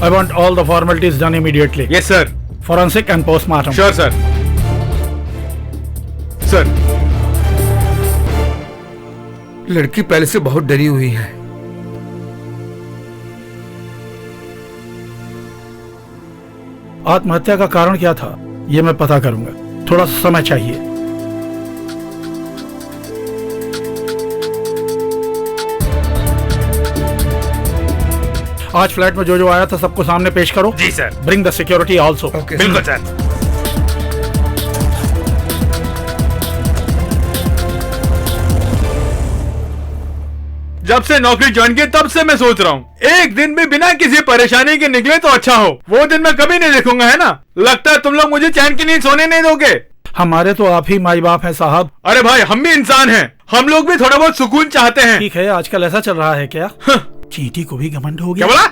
I want all the formalities done immediately. Yes, sir. Forensic and postmortem. Sure, sir. Sir. लड़की पहले से बहुत डरी हुई है। आत्महत्या का कारण क्या था ये मैं पता करूंगा, थोड़ा सा समय चाहिए। आज फ्लैट में जो आया था सबको सामने पेश करो। जी sir. Bring the security also. बिल्कुल सर। जब से नौकरी ज्वाइन की तब से मैं सोच रहा हूँ एक दिन भी बिना किसी परेशानी के निकले तो अच्छा हो। वो दिन मैं कभी नहीं देखूंगा, है ना? लगता है तुम लोग मुझे चैन की नींद सोने नहीं दोगे। हमारे तो आप ही माई बाप हैं साहब। अरे भाई, हम भी इंसान हैं, हम लोग भी थोड़ा बहुत सुकून चाहते हैं। ठीक है, आजकल ऐसा चल रहा है क्या? चींटी को भी घमंड हो गया। क्या बोला?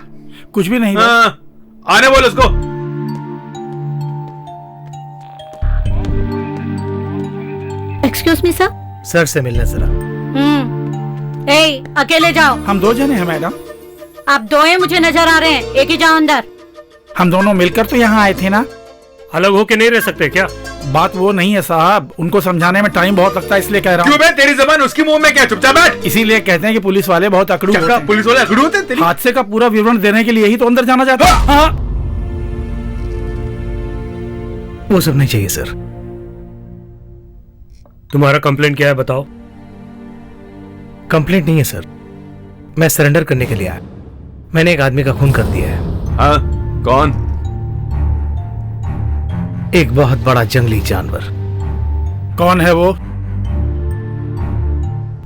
कुछ भी नहीं। आने बोल उसको। Excuse me sir. सर से मिलना जरा। अकेले जाओ। हम दो जने हैं मैडम। आप दो हैं, मुझे नजर आ रहे हैं, एक ही जाओ अंदर। हम दोनों मिलकर तो यहाँ आए थे ना। अलग होके नहीं रह सकते क्या? बात वो नहीं है साहब, उनको समझाने में टाइम बहुत लगता है, इसलिए कह रहा हूँ। क्यों बे, तेरी जबान उसकी मुंह में क्या? चुपचाप बैठ। इसीलिए कहते हैं कि पुलिस वाले बहुत अकड़ू होते हैं। पुलिस वाले अकड़ू होते हैं? हादसे का पूरा विवरण देने के लिए ही तो अंदर जाना चाहता है। हाँ। वो सब नहीं चाहिए सर। तुम्हारा कंप्लेंट क्या है बताओ? कंप्लेंट नहीं है सर, मैं सरेंडर करने के लिए आया। मैंने एक आदमी का खून कर दिया है। हाँ? कौन? एक बहुत बड़ा जंगली जानवर। कौन है वो?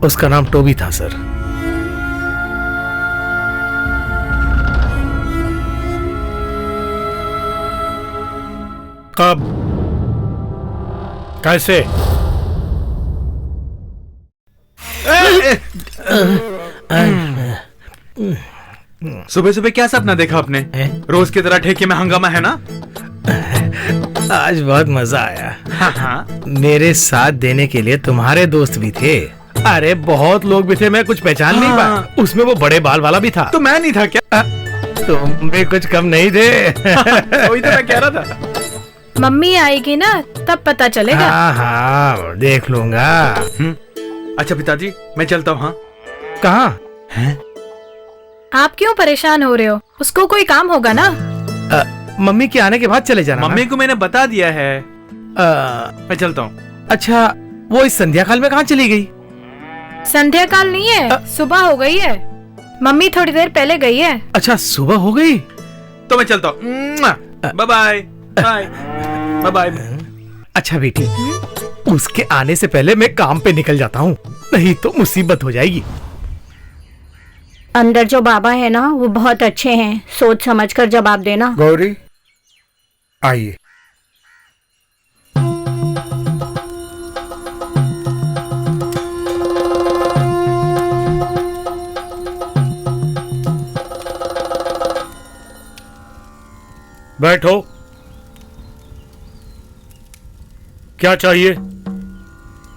उसका नाम टोबी था सर। कब? कैसे? सुबह सुबह क्या सपना देखा आपने? रोज की तरह ठेके में हंगामा है ना? आज बहुत मजा आया। हाँ। मेरे साथ देने के लिए तुम्हारे दोस्त भी थे। अरे बहुत लोग भी थे, मैं कुछ पहचान नहीं पाया। उसमें वो बड़े बाल वाला भी था। तो मैं नहीं था क्या? तुम भी कुछ कम नहीं थे। वही तो मैं कह रहा था। मम्मी आएगी ना तब पता चलेगा। हाँ हाँ देख लूंगा। अच्छा पिताजी, मैं चलता हूँ। हाँ? कहाँ? आप क्यों परेशान हो रहे हो? उसको कोई काम होगा ना। मम्मी के आने के बाद चले जाना। मम्मी को मैंने बता दिया है। मैं चलता हूँ। अच्छा, वो इस संध्या काल में कहाँ चली गई? संध्या काल नहीं है, सुबह हो गई है। मम्मी थोड़ी देर पहले गई है। अच्छा, सुबह हो गई तो मैं चलता हूँ। Bye bye. Bye bye. अच्छा बेटी, उसके आने से पहले मैं काम पे निकल जाता हूँ, नहीं तो मुसीबत हो जाएगी। अंदर जो बाबा है ना वो बहुत अच्छे हैं, सोच समझ कर जवाब देना। गौरी आइए। बैठो। क्या चाहिए?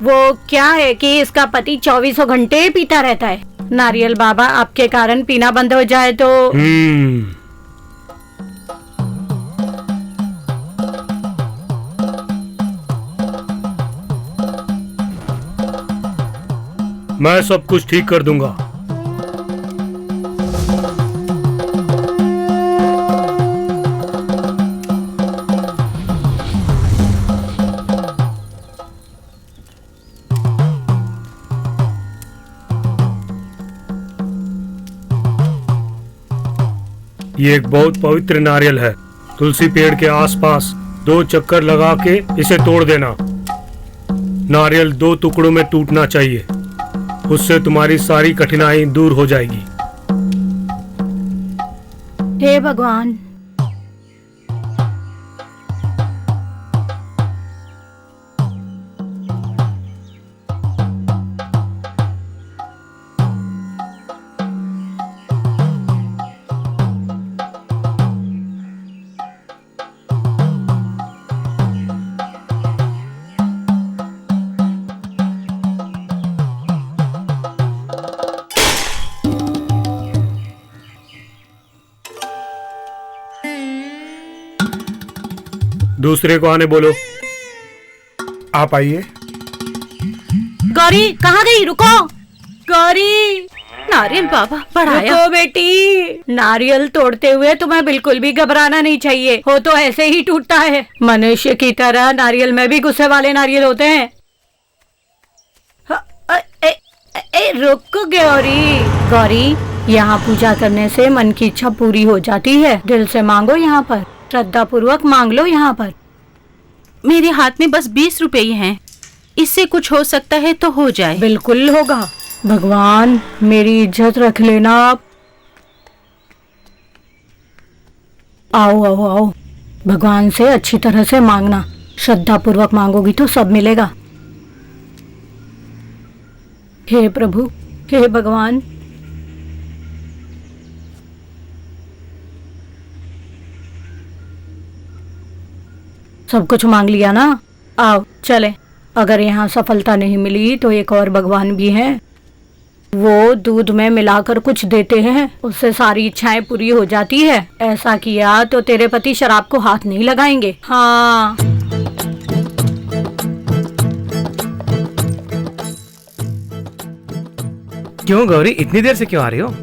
वो क्या है कि इसका पति 24 घंटे पीता रहता है। नारियल बाबा, आपके कारण पीना बंद हो जाए तो। मैं सब कुछ ठीक कर दूंगा। ये एक बहुत पवित्र नारियल है। तुलसी पेड़ के आसपास 2 चक्कर लगा के इसे तोड़ देना। नारियल 2 टुकड़ों में टूटना चाहिए, उससे तुम्हारी सारी कठिनाई दूर हो जाएगी। हे भगवान। दूसरे को आने बोलो। आप आइए। गौरी कहाँ गई? रुको गौरी। नारियल बाबा बढ़ाया। रुको बेटी, नारियल तोड़ते हुए तुम्हें बिल्कुल भी घबराना नहीं चाहिए। हो तो ऐसे ही टूटता है। मनुष्य की तरह नारियल में भी गुस्से वाले नारियल होते हैं। रुक गौरी। गौरी, यहाँ पूजा करने से मन की इच्छा पूरी हो जाती है। दिल से मांगो, यहाँ पर श्रद्धा पूर्वक मांग लो। यहाँ पर मेरे हाथ में बस 20 रुपए ही हैं। इससे कुछ हो सकता है तो हो जाए। बिल्कुल होगा। भगवान मेरी इज्जत रख लेना आप। आओ आओ आओ, भगवान से अच्छी तरह से मांगना। श्रद्धा पूर्वक मांगोगी तो सब मिलेगा। हे प्रभु, हे भगवान। सब कुछ मांग लिया ना? आओ चले। अगर यहाँ सफलता नहीं मिली तो एक और भगवान भी हैं। वो दूध में मिलाकर कुछ देते हैं, उससे सारी इच्छाएं पूरी हो जाती है। ऐसा किया तो तेरे पति शराब को हाथ नहीं लगाएंगे। हाँ। क्यों गौरी, इतनी देर से क्यों आ रही हो?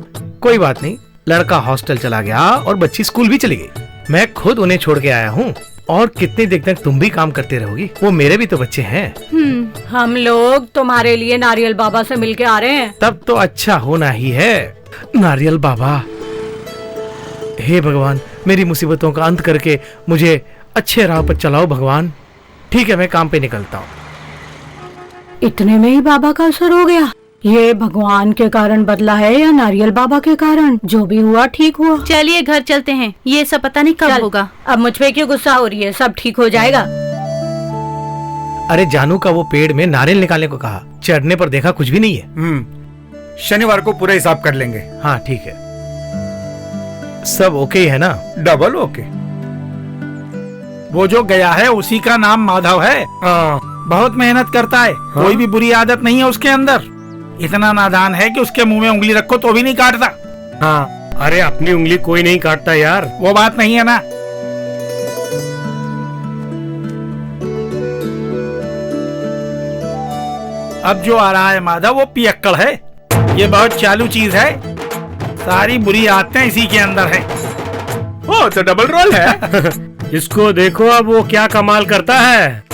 कोई बात नहीं, लड़का हॉस्टल चला गया और बच्ची स्कूल भी चली गई। मैं खुद उन्हें छोड़ के आया हूँ। और कितनी देर तक तुम भी काम करते रहोगी? वो मेरे भी तो बच्चे हैं। हम लोग तुम्हारे लिए नारियल बाबा से मिलके आ रहे हैं। तब तो अच्छा होना ही है। नारियल बाबा, हे भगवान, मेरी मुसीबतों का अंत करके मुझे अच्छे राह पर चलाओ भगवान। ठीक है, मैं काम पे निकलता हूँ। इतने में ही बाबा का असर हो गया। ये भगवान के कारण बदला है या नारियल बाबा के कारण? जो भी हुआ ठीक हुआ। चलिए घर चलते हैं। ये सब पता नहीं कब होगा। अब मुझ पे क्यों गुस्सा हो रही है? सब ठीक हो जाएगा। अरे जानू का वो पेड़ में नारियल निकालने को कहा, चढ़ने पर देखा कुछ भी नहीं है। शनिवार को पूरा हिसाब कर लेंगे। हाँ ठीक है, सब ओके है ना? Double okay. वो जो गया है उसी का नाम माधव है। बहुत मेहनत करता है। कोई भी बुरी आदत नहीं है उसके अंदर। इतना नादान है कि उसके मुंह में उंगली रखो तो भी नहीं काटता। हाँ, अरे अपनी उंगली कोई नहीं काटता यार। वो बात नहीं है ना। अब जो आ रहा है माधव वो पियक्कड़ है। ये बहुत चालू चीज है। सारी बुरी आदतें इसी के अंदर है। ओ तो डबल रोल है। इसको देखो, अब वो क्या कमाल करता है।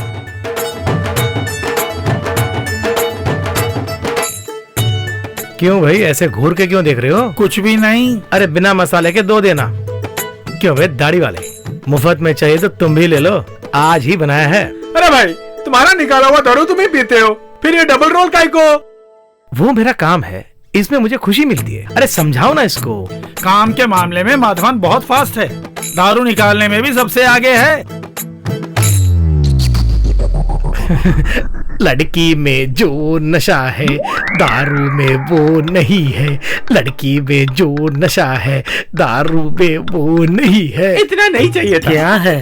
क्यों भाई, ऐसे घूर के क्यों देख रहे हो? कुछ भी नहीं। अरे बिना मसाले के 2 देना। क्यों भाई दाढ़ी वाले, मुफ्त में चाहिए तो तुम भी ले लो, आज ही बनाया है। अरे भाई, तुम्हारा निकाला हुआ दारू तुम ही पीते हो, फिर ये डबल रोल काहे को? वो मेरा काम है, इसमें मुझे खुशी मिलती है। अरे समझाओ ना इसको। काम के मामले में माधवन बहुत फास्ट है। दारू निकालने में भी सबसे आगे है। लड़की में जो नशा है दारू में वो नहीं है। लड़की में जो नशा है दारू में वो नहीं है। इतना नहीं चाहिए था। क्या है?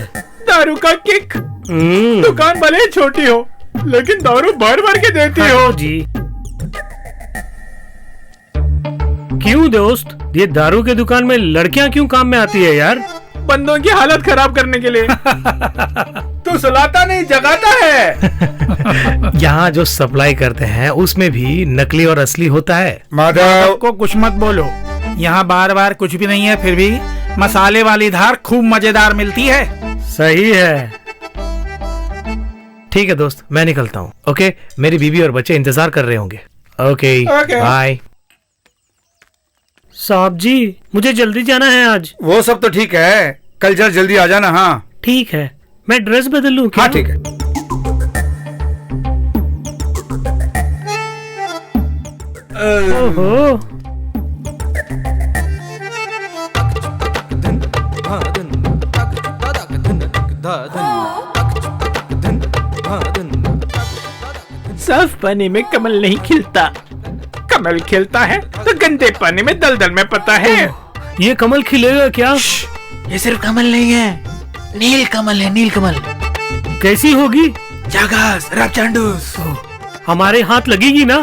दारू का किक। दुकान भले ही छोटी हो लेकिन दारू भर भर के देती हो जी। क्यों दोस्त, ये दारू के दुकान में लड़कियां क्यों काम में आती है यार? बंदों की हालत खराब करने के लिए। तू सुलाता नहीं जगाता है। यहाँ जो सप्लाई करते हैं उसमें भी नकली और असली होता है। माधव को कुछ मत बोलो। यहाँ बार बार कुछ भी नहीं है, फिर भी मसाले वाली धार खूब मजेदार मिलती है। सही है। ठीक है दोस्त, मैं निकलता हूँ। ओके, मेरी बीवी और बच्चे इंतजार कर रहे होंगे। Okay bye. साहब जी, मुझे जल्दी जाना है आज। वो सब तो ठीक है, कल जल्दी आ जाना। हाँ ठीक है, मैं ड्रेस बदल लूं क्या? हाँ ठीक है। ओहो, साफ पानी में कमल नहीं खिलता, कमल खिलता है तो गंदे पानी में दलदल में पता है। ये कमल खिलेगा क्या? ये सिर्फ कमल नहीं है, नील कमल है, नील कमल। कैसी होगी? जागस रबचंडूस। हमारे हाथ लगेगी ना?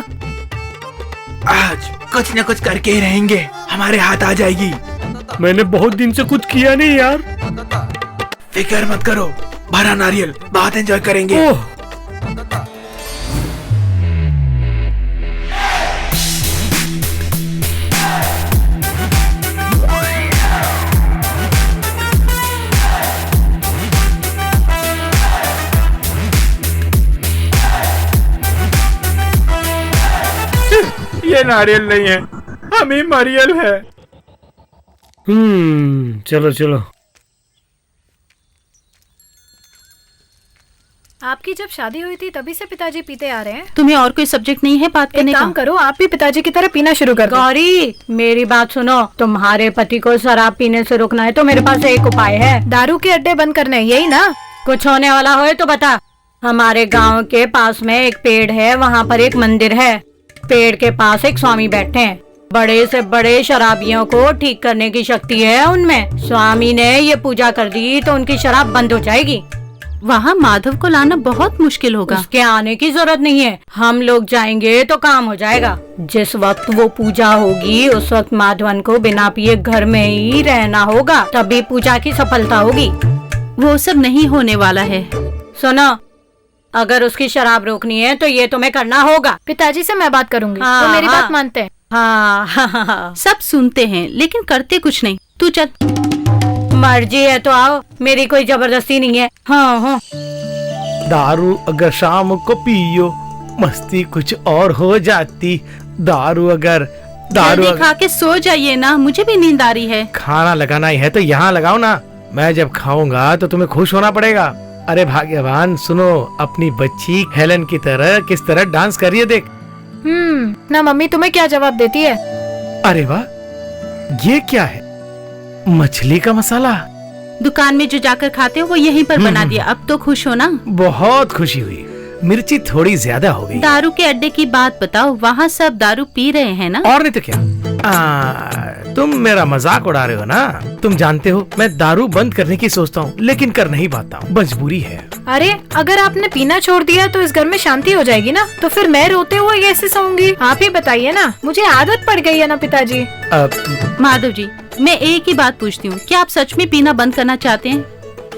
आज कुछ न कुछ करके ही रहेंगे, हमारे हाथ आ जाएगी। मैंने बहुत दिन से कुछ किया नहीं यार। फिक्र मत करो, भरा नारियल, बहुत एंजॉय करेंगे। ओह, ये नारियल नहीं है, हम ही मरियल है। चलो चलो। आपकी जब शादी हुई थी तभी से पिताजी पीते आ रहे हैं। तुम्हें और कोई सब्जेक्ट नहीं है बात करने एक काम का? करो, आप भी पिताजी की तरह पीना शुरू कर दो। गौरी, मेरी बात सुनो। तुम्हारे पति को शराब पीने से रोकना है तो मेरे पास एक उपाय है। दारू के अड्डे बंद करने हैं, यही ना? कुछ होने वाला हो तो बता। हमारे गांव के पास में एक पेड़ है, वहाँ पर एक मंदिर है। पेड़ के पास एक स्वामी बैठे हैं। बड़े से बड़े शराबियों को ठीक करने की शक्ति है उनमें। स्वामी ने ये पूजा कर दी तो उनकी शराब बंद हो जाएगी। वहाँ माधव को लाना बहुत मुश्किल होगा। उसके आने की जरूरत नहीं है, हम लोग जाएंगे तो काम हो जाएगा। जिस वक्त वो पूजा होगी उस वक्त माधवन को बिना पिए घर में ही रहना होगा, तभी पूजा की सफलता होगी। वो सब नहीं होने वाला है। सुनो, अगर उसकी शराब रोकनी है तो ये तुम्हें करना होगा। पिताजी से मैं बात करूंगी, हाँ, वो मेरी हाँ। बात मानते हैं। हाँ, सब सुनते हैं लेकिन करते कुछ नहीं। तू चल। मर्जी है तो आओ, मेरी कोई जबरदस्ती नहीं है। हाँ हाँ। दारू अगर शाम को पियो मस्ती कुछ और हो जाती। दारू अगर जल्दी खा के सो जाइए ना, मुझे भी नींद आ रही है। खाना लगाना ही है तो यहाँ लगाओ ना। मैं जब खाऊंगा तो तुम्हें खुश होना पड़ेगा। अरे भाग्यवान, सुनो, अपनी बच्ची हेलन की तरह किस तरह डांस कर रही है, देख। ना मम्मी तुम्हें क्या जवाब देती है? अरे वाह, ये क्या है? मछली का मसाला। दुकान में जो जाकर खाते हो वो यहीं पर बना दिया। अब तो खुश हो ना? बहुत खुशी हुई। मिर्ची थोड़ी ज्यादा हो गई। दारू के अड्डे की बात बताओ, वहाँ सब दारू पी रहे हैं ना? और नहीं तो क्या। तुम मेरा मजाक उड़ा रहे हो ना। तुम जानते हो मैं दारू बंद करने की सोचता हूँ लेकिन कर नहीं पाता हूँ, मजबूरी है। अरे अगर आपने पीना छोड़ दिया तो इस घर में शांति हो जाएगी ना? तो फिर मैं रोते हुए कैसे सोऊंगी? आप ही बताइए ना, मुझे आदत पड़ गई है ना पिताजी। माधव जी, मैं एक ही बात पूछती हूँ, क्या आप सच में पीना बंद करना चाहते हैं?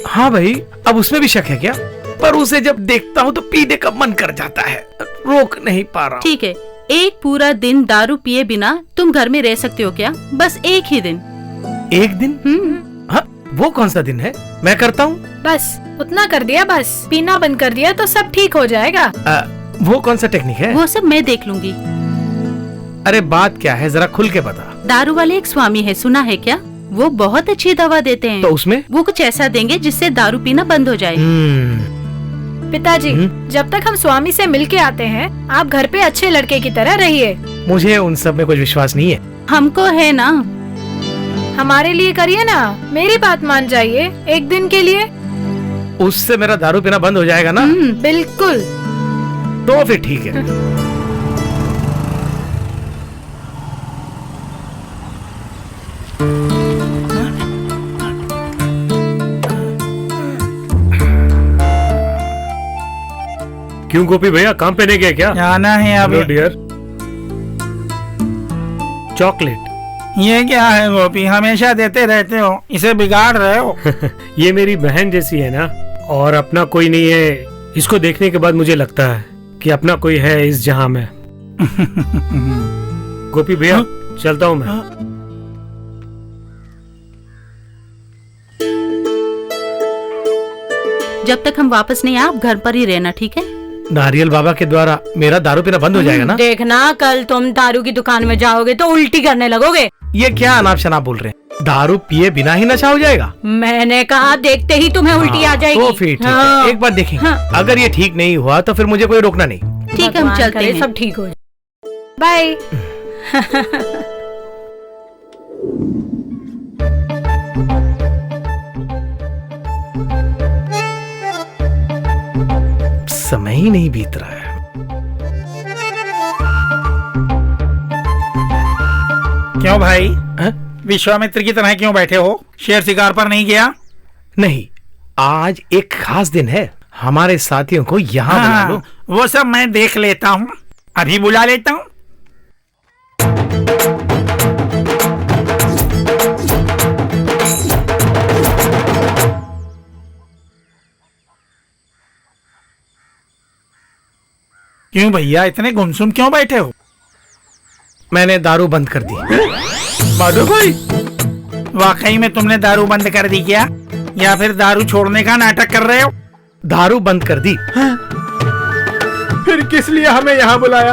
हाँ भाई, अब उसमें भी शक है क्या? पर उसे जब देखता हूँ तो पीने का मन कर जाता है, रोक नहीं पा रहा हूँ। ठीक है, एक पूरा दिन दारू पिए बिना तुम घर में रह सकते हो क्या? बस एक ही दिन। एक दिन? हाँ, वो कौन सा दिन है? मैं करता हूँ। बस उतना कर दिया, बस पीना बंद कर दिया तो सब ठीक हो जाएगा। वो कौन सा टेक्निक है? वो सब मैं देख लूंगी। अरे बात क्या है, जरा खुल के बता। दारू वाले एक स्वामी है, सुना है क्या? वो बहुत अच्छी दवा देते हैं। तो उसमें वो कुछ ऐसा देंगे जिससे दारू पीना बंद हो जाए। पिताजी, जब तक हम स्वामी से मिल के आते हैं आप घर पे अच्छे लड़के की तरह रहिए। मुझे उन सब में कुछ विश्वास नहीं है। हमको है ना। हमारे लिए करिए ना, मेरी बात मान जाइए एक दिन के लिए। उससे मेरा दारू पीना बंद हो जाएगा ना? बिल्कुल। तो फिर ठीक है। क्यों गोपी भैया, काम पे नहीं गए क्या? जाना है अभी। Hello dear. चॉकलेट। ये क्या है गोपी, हमेशा देते रहते हो, इसे बिगाड़ रहे हो। ये मेरी बहन जैसी है ना, और अपना कोई नहीं है। इसको देखने के बाद मुझे लगता है कि अपना कोई है इस जहां में। गोपी भैया, चलता हूँ मैं। जब तक हम वापस नहीं आए आप घर पर ही रहना, ठीक है? नारियल बाबा के द्वारा मेरा दारू पीना बंद हो जाएगा ना? देखना, कल तुम दारू की दुकान में जाओगे तो उल्टी करने लगोगे। ये क्या अनाप शनाप बोल रहे हैं? दारू पिए बिना ही नशा हो जाएगा? मैंने कहा देखते ही तुम्हें उल्टी आ जाएगी। तो फिर ठीक हाँ। है, एक बार देखेंगे। हाँ। अगर ये ठीक नहीं हुआ तो फिर मुझे कोई रोकना नहीं। ठीक है, हम भगवान चलते करे हैं। सब ठीक हो जाए। बाय। समय ही नहीं बीत रहा है। क्यों भाई, हाँ? विश्वामित्र की तरह क्यों बैठे हो? शेर शिकार पर नहीं गया? नहीं, आज एक खास दिन है। हमारे साथियों को यहाँ बुला लो। वो सब मैं देख लेता हूँ, अभी बुला लेता हूँ। क्यों भैया इतने गुमसुम क्यों बैठे हो? मैंने दारू बंद कर दी। माधव भाई, वाकई में तुमने दारू बंद कर दी क्या, या फिर दारू छोड़ने का नाटक कर रहे हो? दारू बंद कर दी। फिर किस लिए हमें यहाँ बुलाया?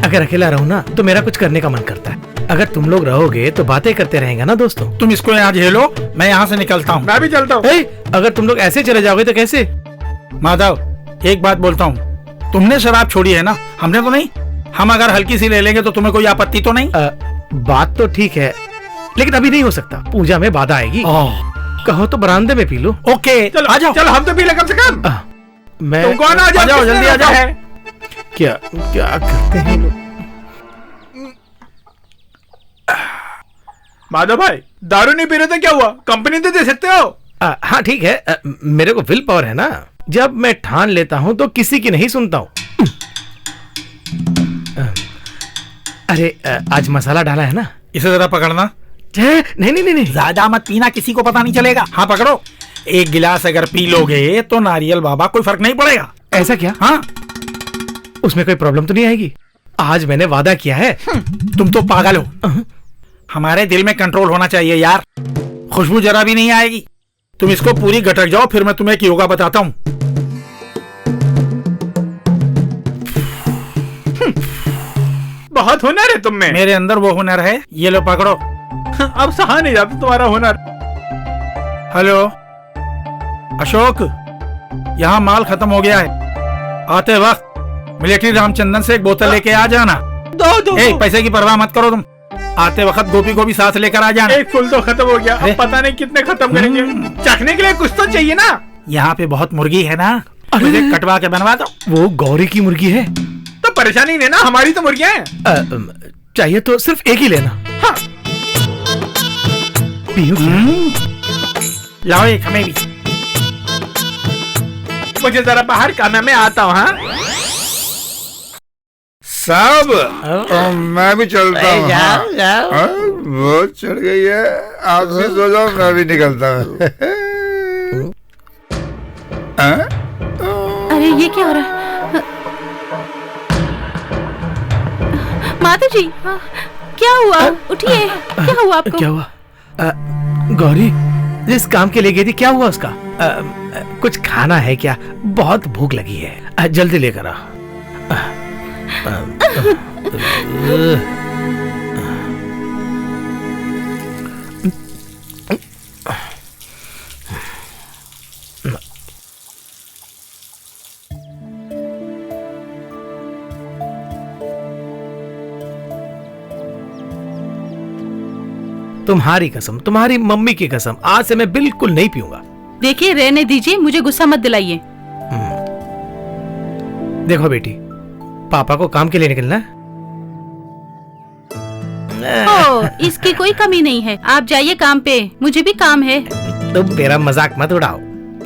अगर अकेला रहूं ना तो मेरा कुछ करने का मन करता है। अगर तुम लोग रहोगे तो बातें करते रहेंगे ना दोस्तों। तुम इसको यहाँ झेलो, मैं यहाँ से निकलता हूँ। मैं भी चलता हूँ। अगर तुम लोग ऐसे चले जाओगे तो कैसे? माधव, एक बात बोलता हूँ, तुमने शराब छोड़ी है ना, हमने तो नहीं। हम अगर हल्की सी ले लेंगे तो तुम्हें कोई आपत्ति तो नहीं? बात तो ठीक है, लेकिन अभी नहीं हो सकता, पूजा में बाधा आएगी। कहो तो बरामदे में पी लो। ओके, चलो आ जाओ। चलो, हम तो पी ले कम से कम। मैं तुम कौन? आ जाओ जल्दी आ जाओ। क्या क्या करते हैं लोग? माधव भाई, दारू नहीं पी रहे तो क्या हुआ? कंपनी तो दे सकते हो। हाँ ठीक है, मेरे को विल पावर है ना। जब मैं ठान लेता हूँ तो किसी की नहीं सुनता हूँ। अरे आज मसाला डाला है ना, इसे जरा पकड़ना। नहीं नहीं नहीं, ज्यादा मत पीना, किसी को पता नहीं चलेगा। हाँ पकड़ो। एक गिलास अगर पी लोगे तो नारियल बाबा कोई फर्क नहीं पड़ेगा। ऐसा क्या? हाँ, उसमें कोई प्रॉब्लम तो नहीं आएगी? आज मैंने वादा किया है। तुम तो पागल हो। हमारे दिल में कंट्रोल होना चाहिए यार। खुशबू जरा भी नहीं आएगी। तुम इसको पूरी गटक जाओ, फिर मैं तुम्हें एक योगा बताता हूँ। बहुत हुनर है तुम में। मेरे अंदर वो हुनर है। ये लो पकड़ो। अब सहा नहीं जाता तुम्हारा हुनर। हेलो अशोक, यहाँ माल खत्म हो गया है। आते वक्त मिलिट्री रामचंदन से एक बोतल लेके आ जाना। दो। पैसे की परवाह मत करो तुम। आते वक्त गोपी को भी साथ लेकर आ जाना। एक फुल तो खत्म हो गया, अब पता नहीं कितने खत्म करेंगे। चखने के लिए कुछ तो चाहिए ना। यहाँ पे बहुत मुर्गी है ना, मुझे कटवा के बनवा दो। वो गौरी की मुर्गी है तो परेशानी नहीं ना, हमारी तो मुर्गियां हैं। चाहिए तो सिर्फ एक ही लेना। हाँ। लाओ एक हमें भी। मुझे जरा बाहर काम है, मैं आता हूँ। हाँ साहब, मैं भी चलता हूँ। हाँ, बहुत चढ़ गई है, आप भी सो जाओ, मैं भी निकलता हूँ। अरे ये क्या हो रहा है? माता जी, क्या हुआ? उठिए, क्या हुआ आपको? क्या हुआ? गौरी जिस काम के लिए गई थी, क्या हुआ उसका? कुछ खाना है क्या? बहुत भूख लगी है, जल्दी लेकर आ। तुम्हारी कसम, तुम्हारी मम्मी की कसम, आज से मैं बिल्कुल नहीं पीऊंगा। देखिए, रहने दीजिए, मुझे गुस्सा मत दिलाइए। देखो बेटी, पापा को काम के लिए निकलना है। ओह, इसकी कोई कमी नहीं है, आप जाइए काम पे, मुझे भी काम है। तुम मेरा मजाक मत उड़ाओ।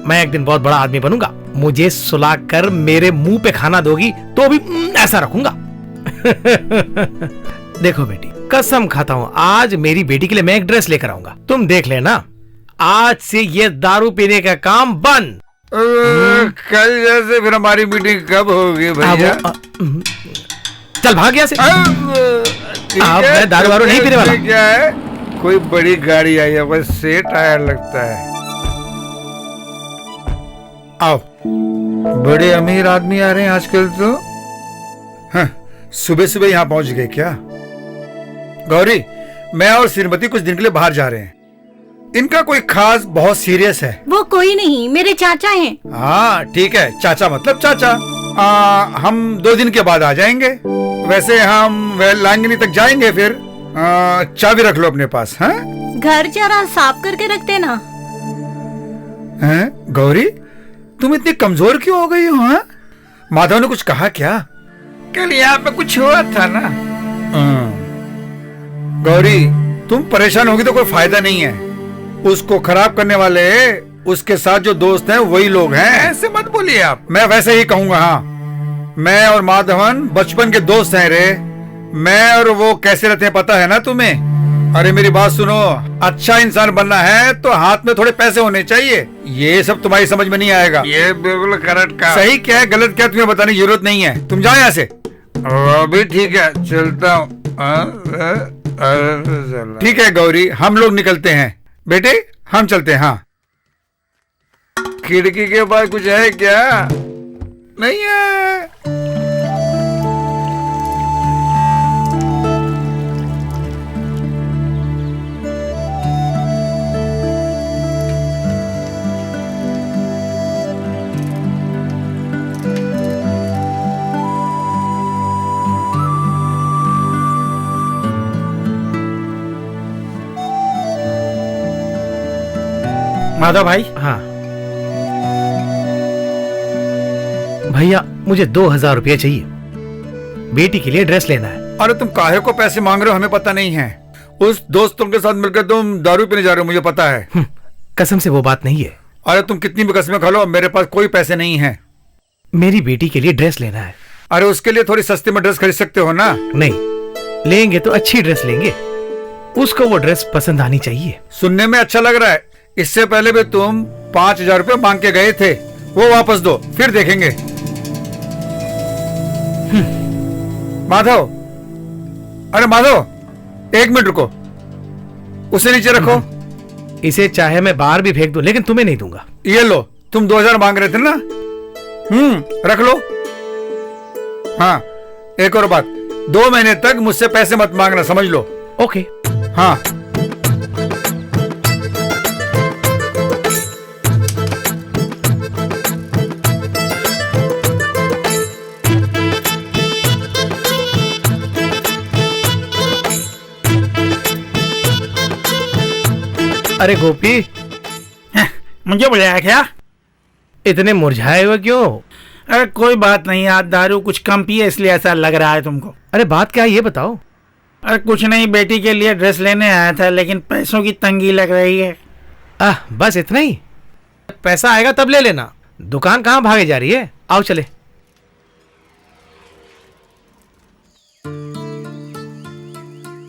मैं एक दिन बहुत बड़ा आदमी बनूंगा, मुझे सुलाकर मेरे मुंह पे खाना दोगी तो भी ऐसा रखूंगा। देखो बेटी, कसम खाता हूँ, आज मेरी बेटी के लिए मैं एक ड्रेस लेकर आऊंगा। तुम देख लेना, आज से ये दारू पीने का काम बंद। कल जैसे फिर हमारी मीटिंग कब होगी भैया? चल भाग यहाँ से। अब मैं दारू वारू नहीं पीने वाला। क्या है, कोई बड़ी गाड़ी आई है, बस से टायर लगता है। आओ, बड़े अमीर आदमी आ रहे हैं आजकल तो। हाँ, सुबह सुबह यहाँ पहुंच गए क्या? गौरी, मैं और श्रीमती कुछ दिन के लिए बाहर जा रहे हैं। इनका कोई खास बहुत सीरियस है। वो कोई नहीं, मेरे चाचा हैं। हाँ ठीक है, चाचा मतलब चाचा। हम 2 दिन के बाद आ जाएंगे। वैसे हम लांगनी तक जाएंगे, फिर चाबी रख लो अपने पास। हाँ, घर जरा साफ करके रखते ना। हैं गौरी, तुम इतनी कमजोर क्यों हो गई हो? हाँ, माधव ने कुछ कहा क्या? कल यहाँ पे कुछ हुआ था ना। गौरी, तुम परेशान होगी तो कोई फायदा नहीं है। उसको खराब करने वाले उसके साथ जो दोस्त हैं वही लोग हैं। ऐसे मत बोलिए आप। मैं वैसे ही कहूंगा। हाँ, मैं और माधवन बचपन के दोस्त हैं रे। मैं और वो कैसे रहते हैं पता है ना तुम्हें? अरे मेरी बात सुनो, अच्छा इंसान बनना है तो हाथ में थोड़े पैसे होने चाहिए। ये सब तुम्हारी समझ में नहीं आएगा। ये बिल्कुल करेक्ट का। सही क्या है गलत क्या तुम्हें बताने की जरूरत नहीं है। तुम जाओ यहाँ से। अभी ठीक है, चलता हूँ। ठीक है गौरी, हम लोग निकलते हैं। बेटे हम चलते हैं। हाँ, खिड़की के पास कुछ है क्या? नहीं है। माधव भाई। हाँ भैया, मुझे 2000 रुपये चाहिए। बेटी के लिए ड्रेस लेना है। अरे तुम काहे को पैसे मांग रहे हो, हमें पता नहीं है। उस दोस्तों के साथ मिलकर तुम दारू पीने जा रहे हो, मुझे पता है। कसम से वो बात नहीं है। अरे तुम कितनी भी कसमें खा लो, मेरे पास कोई पैसे नहीं है। मेरी बेटी के लिए ड्रेस लेना है। अरे उसके लिए थोड़ी सस्ते में ड्रेस खरीद सकते हो ना। नहीं, लेंगे तो अच्छी ड्रेस लेंगे। उसको वो ड्रेस पसंद आनी चाहिए। सुनने में अच्छा लग रहा है। इससे पहले भी तुम 5000 रुपये मांग के गए थे, वो वापस दो, फिर देखेंगे। माधव, अरे माधव, 1 मिनट रुको, उसे नीचे रखो। इसे चाहे मैं बाहर भी फेंक दूं, लेकिन तुम्हें नहीं दूंगा। ये लो, तुम 2000 मांग रहे थे ना। रख लो। हाँ, एक और बात, 2 महीने तक मुझसे पैसे मत मांगना, समझ लो। ओके। हाँ। अरे गोपी, मुझे बुलाया क्या? इतने मुरझाए हुए क्यों? अरे कोई बात नहीं, आज दारू कुछ कम पिए इसलिए ऐसा लग रहा है तुमको। अरे बात क्या है ये बताओ। अरे कुछ नहीं, बेटी के लिए ड्रेस लेने आया था, लेकिन पैसों की तंगी लग रही है। बस इतना ही? पैसा आएगा तब ले लेना। दुकान कहाँ भागे जा रही है? आओ चले।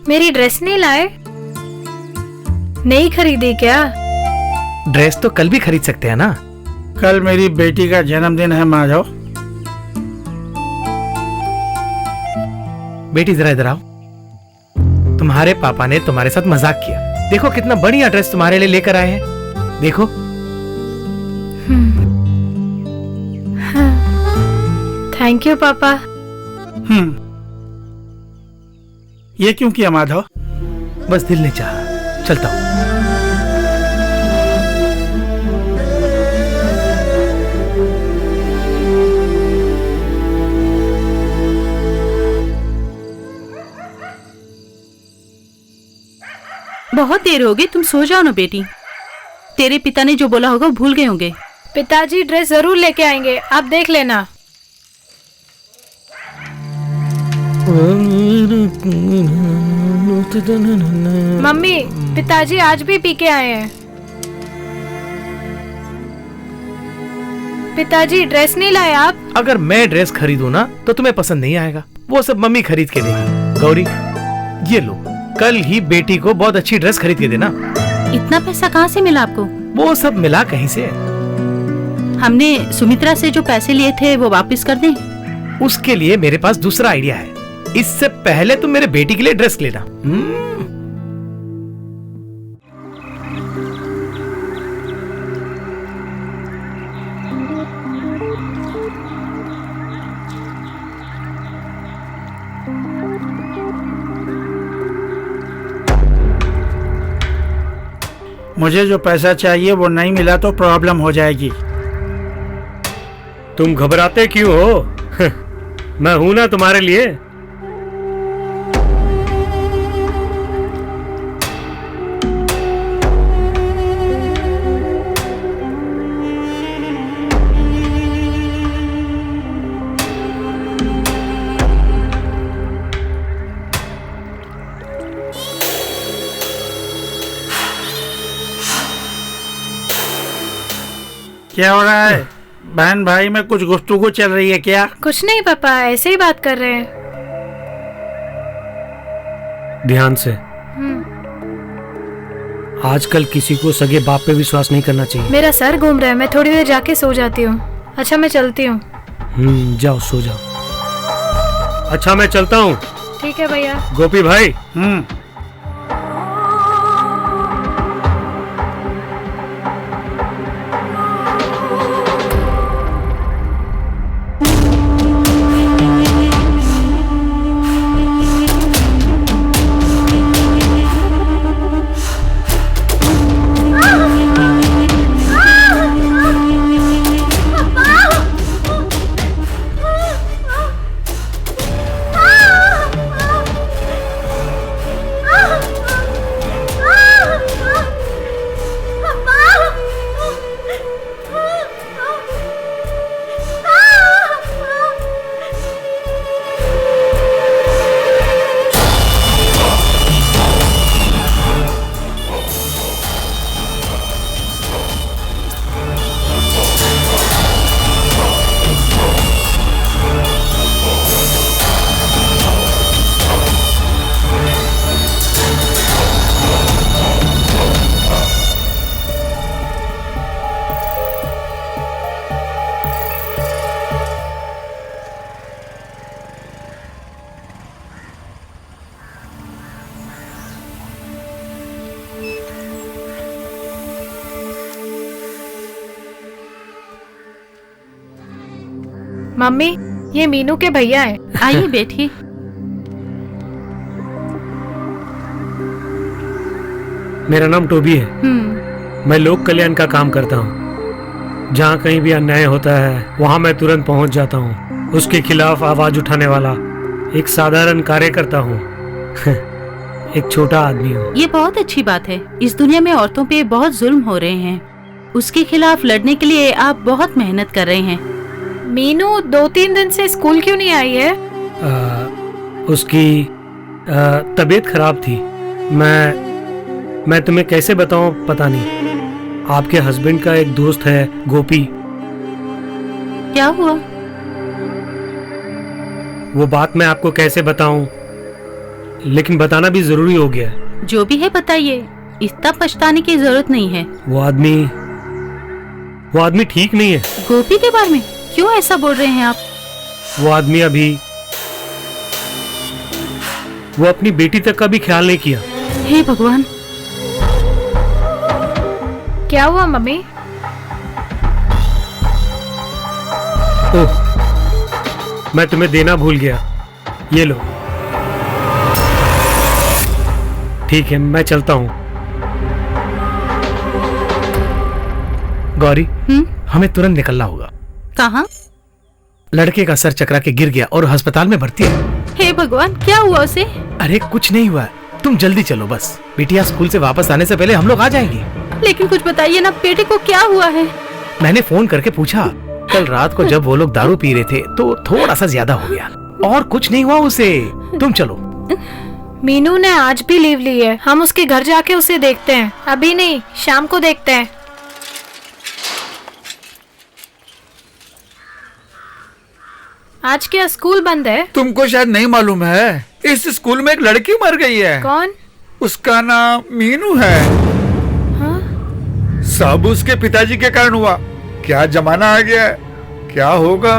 मेरी ड्रेस नहीं लाए? नहीं खरीदी क्या? ड्रेस तो कल भी खरीद सकते हैं ना। कल मेरी बेटी का जन्मदिन है माधव। बेटी जरा इधर आओ। तुम्हारे पापा ने तुम्हारे साथ मजाक किया। देखो कितना बढ़िया ड्रेस तुम्हारे लिए लेकर आए हैं। देखो। थैंक यू पापा। ये क्यों किया माधव? बस दिल ने चाहा। चलता हूं। बहुत देर हो गई, तुम सो जाओ ना बेटी। तेरे पिता ने जो बोला होगा वो भूल गए होंगे। पिताजी ड्रेस जरूर लेके आएंगे, आप देख लेना। मम्मी, पिताजी आज भी पी के आए हैं। पिताजी ड्रेस नहीं लाए आप? अगर मैं ड्रेस खरीदूं ना तो तुम्हें पसंद नहीं आएगा। वो सब मम्मी खरीद के देगी। गौरी, ये लो, कल ही बेटी को बहुत अच्छी ड्रेस खरीद के देना। इतना पैसा कहाँ से मिला आपको? वो सब मिला कहीं से। हमने सुमित्रा से जो पैसे लिए थे वो वापस कर दें? उसके लिए मेरे पास दूसरा आइडिया है। इससे पहले तुम मेरे बेटी के लिए ड्रेस लेना। मुझे जो पैसा चाहिए वो नहीं मिला तो प्रॉब्लम हो जाएगी। तुम घबराते क्यों हो? मैं हूं ना तुम्हारे लिए। क्या हो रहा है? बहन भाई में कुछ गुफ्तगू चल रही है क्या? कुछ नहीं पापा, ऐसे ही बात कर रहे हैं। ध्यान से। आजकल किसी को सगे बाप पे विश्वास नहीं करना चाहिए। मेरा सर घूम रहा है, मैं थोड़ी देर जाके सो जाती हूँ। अच्छा मैं चलती हूँ। जाओ सो जाओ। अच्छा मैं चलता हूँ। ठीक है भैया। गोपी भाई। मम्मी ये मीनू के भैया है। आइए बैठिए। मेरा नाम टोबी है। मैं लोक कल्याण का काम करता हूँ। जहाँ कहीं भी अन्याय होता है वहाँ मैं तुरंत पहुँच जाता हूँ। उसके खिलाफ आवाज उठाने वाला एक साधारण कार्यकर्ता हूँ। एक छोटा आदमी हूँ। ये बहुत अच्छी बात है। इस दुनिया में औरतों पे बहुत जुल्म हो रहे हैं, उसके खिलाफ लड़ने के लिए आप बहुत मेहनत कर रहे हैं। मीनू 2-3 दिन से स्कूल क्यों नहीं आई है? उसकी तबीयत खराब थी। मैं तुम्हें कैसे बताऊं पता नहीं। आपके हस्बैंड का एक दोस्त है गोपी। क्या हुआ? वो बात मैं आपको कैसे बताऊं, लेकिन बताना भी जरूरी हो गया। जो भी है बताइए, इतना पछताने की जरूरत नहीं है। वो आदमी ठीक नहीं है। गोपी के बारे में क्यों ऐसा बोल रहे हैं आप? वो आदमी वो अपनी बेटी तक का भी ख्याल नहीं किया। हे भगवान। क्या हुआ मम्मी? ओह, मैं तुम्हें देना भूल गया। ये लो। ठीक है मैं चलता हूँ। गौरी, हमें तुरंत निकलना होगा। कहाँ? लड़के का सर चकरा के गिर गया और अस्पताल में भर्ती है। हे भगवान, क्या हुआ उसे? अरे कुछ नहीं हुआ, तुम जल्दी चलो बस। बिटिया स्कूल से वापस आने से पहले हम लोग आ जाएंगे। लेकिन कुछ बताइए ना, बेटे को क्या हुआ है? मैंने फोन करके पूछा। कल रात को जब वो लोग दारू पी रहे थे तो थोड़ा सा ज्यादा हो गया, और कुछ नहीं हुआ उसे। तुम चलो। मीनू ने आज भी लीव ली है। हम उसके घर जाके उसे देखते हैं। अभी नहीं, शाम को देखते हैं। आज क्या स्कूल बंद है? तुमको शायद नहीं मालूम है, इस स्कूल में एक लड़की मर गई है। कौन? उसका नाम मीनू है। हाँ? सब उसके पिताजी के कारण हुआ। क्या जमाना आ गया है, क्या होगा?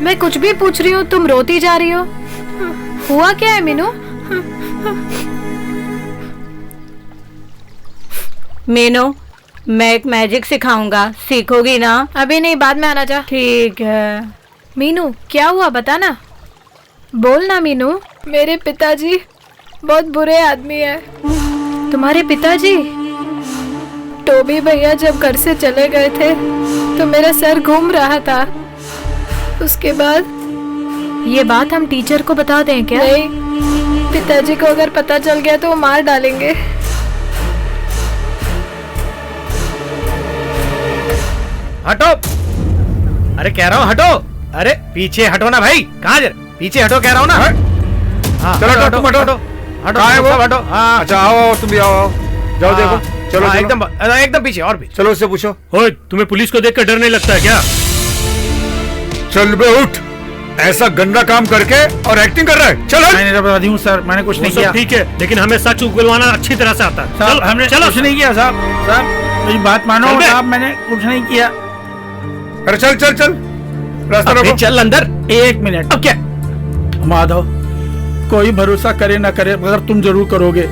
मैं कुछ भी पूछ रही हूँ, तुम रोती जा रही हो। हुआ क्या है मीनू? मीनू, मैं एक मैजिक सिखाऊंगा, सीखोगी ना? अभी नहीं, बाद में आना जा। ठीक है। मीनू क्या हुआ बता ना। बोल ना मीनू। मेरे पिताजी बहुत बुरे आदमी है। तुम्हारे पिताजी? टोबी भैया जब घर से चले गए थे तो मेरा सर घूम रहा था। उसके बाद ये बात हम टीचर को बता दें क्या? नहीं, पिताजी को अगर पता चल गया तो वो मार डालेंगे। हटो। अरे कह रहा हूँ हटो। अरे पीछे हटो ना भाई। कहाँ जा? पीछे हटो कह रहा हूँ ना। हाँ, चलो हटो, तुम हटो। हटो कहाँ है वो? हटो। हाँ अच्छा आओ, तुम भी आओ। जाओ देखो। चलो एकदम पीछे और भी। चलो उससे पूछो। ओए, तुम्हें पुलिस को देखकर डर नहीं लगता है क्या? चल बे उठ, ऐसा गंदा काम करके और एक्टिंग कर रहा है। चल हट। मैंने बता हूँ सर, मैंने कुछ नहीं किया। ठीक है, लेकिन हमें सच उगलवाना अच्छी तरह से आता है। साहब हमने कुछ नहीं किया साहब। साहब मेरी बात मानो साहब, मैंने कुछ नहीं किया। अरे चल चल चल, रास्ता रोको। चल अंदर। एक मिनट। अब क्या? माधव, कोई भरोसा करे ना करे मगर तुम जरूर करोगे।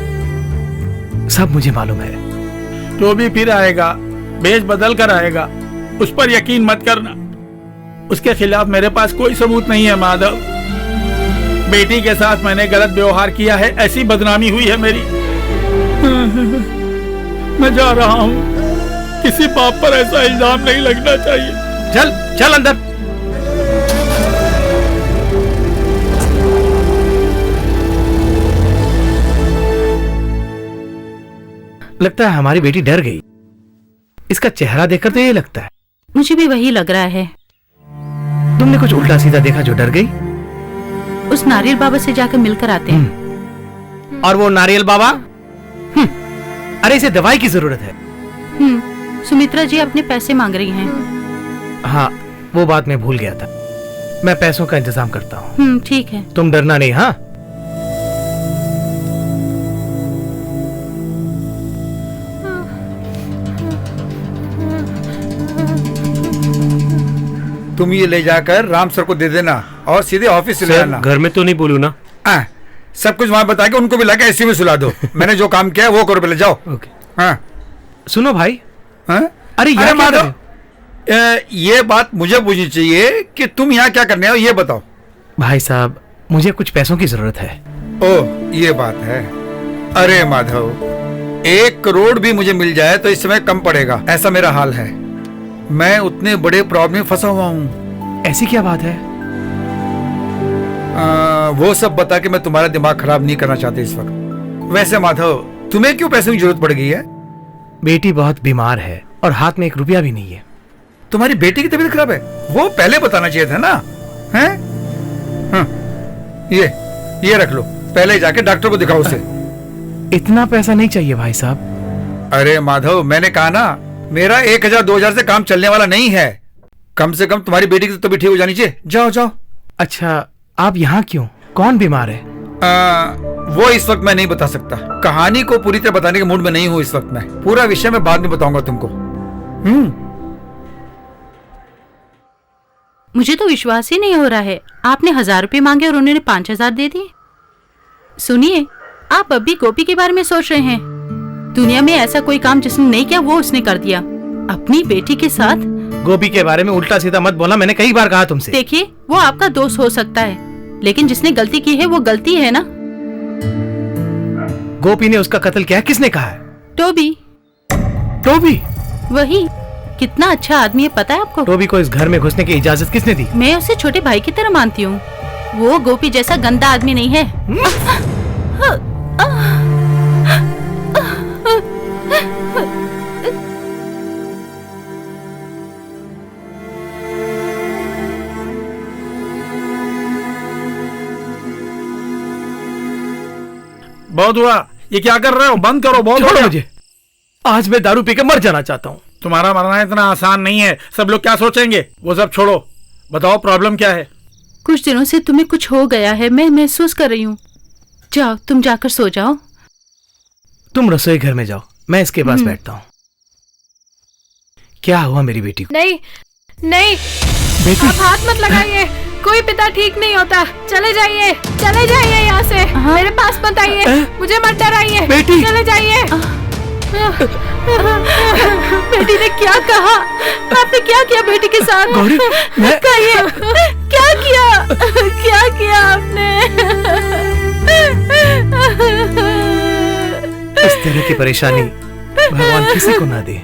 सब मुझे मालूम है। जो भी फिर आएगा भेष बदल कर आएगा, उस पर यकीन मत करना। उसके खिलाफ मेरे पास कोई सबूत नहीं है माधव। बेटी के साथ मैंने गलत व्यवहार किया है, ऐसी बदनामी हुई है मेरी। मैं जा रहा हूँ, किसी बाप पर ऐसा इल्जाम नहीं लगना चाहिए। चल चल अंदर। लगता है हमारी बेटी डर गई। इसका चेहरा देखकर तो ये लगता है। मुझे भी वही लग रहा है। तुमने कुछ उल्टा सीधा देखा जो डर गई? उस नारियल बाबा से जाकर मिलकर आते हैं। और वो नारियल बाबा? अरे इसे दवाई की जरूरत है। सुमित्रा जी अपने पैसे मांग रही हैं। हाँ, वो बात मैं भूल गया था। मैं पैसों का इंतजाम करता हूँ। ठीक है। तुम डरना नहीं। हाँ, तुम ये ले जाकर राम सर को दे देना और सीधे ऑफिस से ले आना। घर में तो नहीं बोलू ना? सब कुछ वहां बता के उनको भी लाके ऐसी में सुला दो। मैंने जो काम किया है वो करो, पहले जाओ। ओके। हाँ सुनो भाई। हाँ? अरे अरे माधव, ये बात मुझे पूछनी चाहिए कि तुम यहाँ क्या करने हो, ये बताओ। भाई साहब, मुझे कुछ पैसों की जरूरत है। ओह, ये बात है। अरे माधव, 1 करोड़ भी मुझे मिल जाए तो इस समय कम पड़ेगा, ऐसा मेरा हाल है। मैं उतने बड़े प्रॉब्लम में फंसा हुआ हूँ। ऐसी क्या बात है? वो सब बता के मैं तुम्हारा दिमाग खराब नहीं करना चाहती इस वक्त। वैसे माधव, तुम्हें क्यों पैसों की जरूरत पड़ गई है? बेटी बहुत बीमार है और हाथ में 1 रुपया भी नहीं है। तुम्हारी बेटी की तबीयत खराब है? वो पहले बताना चाहिए था ना। हैं? हाँ, ये रख लो, पहले जाके डॉक्टर को दिखाओ उसे। इतना पैसा नहीं चाहिए भाई साहब। अरे माधव, मैंने कहा ना, मेरा 1000-2000 से काम चलने वाला नहीं है। कम से कम तुम्हारी बेटी की तबीयत ठीक हो जानी चाहिए। जाओ जाओ। अच्छा, आप यहाँ क्यों? कौन बीमार है? वो इस वक्त मैं नहीं बता सकता। कहानी को पूरी तरह बताने के मूड में नहीं हूँ इस वक्त। मैं पूरा विषय मैं बाद में बताऊंगा तुमको। मुझे तो विश्वास ही नहीं हो रहा है। आपने 1000 रुपए मांगे और उन्होंने 5000 दे दिए। सुनिए, आप अब भी गोपी के बारे में सोच रहे हैं। दुनिया में ऐसा कोई काम जिसने नहीं किया वो उसने कर दिया अपनी बेटी के साथ। गोपी के बारे में उल्टा सीधा मत बोला, मैंने कई बार कहा तुमसे। देखिए, वो आपका दोस्त हो सकता है, लेकिन जिसने गलती की है वो गलती है ना। गोपी ने उसका कत्ल किया, किसने कहा है? टोबी। टोबी? वही। कितना अच्छा आदमी है पता है आपको? टोबी को इस घर में घुसने की इजाजत किसने दी? मैं उसे छोटे भाई की तरह मानती हूँ। वो गोपी जैसा गंदा आदमी नहीं है। बहुत हुआ, ये क्या कर रहे हो? बंद करो। बहुत छोड़ो हो गया। मुझे, आज मैं दारू पीकर मर जाना चाहता हूँ। तुम्हारा मरना इतना आसान नहीं है। सब लोग क्या सोचेंगे, वो सब छोड़ो। बताओ प्रॉब्लम क्या है? कुछ दिनों से तुम्हें कुछ हो गया है, मैं महसूस कर रही हूँ। जाओ, तुम जाकर सो जाओ। तुम रसोई घर में जाओ, मैं इसके पास बैठता हूँ। क्या हुआ मेरी बेटी को? नहीं नहीं, बेटी? आप हाथ मत लगाइए। कोई पिता ठीक नहीं होता। चले जाइए, चले जाइए यहाँ से। मेरे पास मत आइए, मुझे मत डराइए। बेटी! चले जाइए। बेटी ने क्या कहा? आपने क्या किया बेटी के साथ? गौरी, कहिए, क्या किया? क्या किया आपने? इस तरह की परेशानी भगवान किसी को ना दे।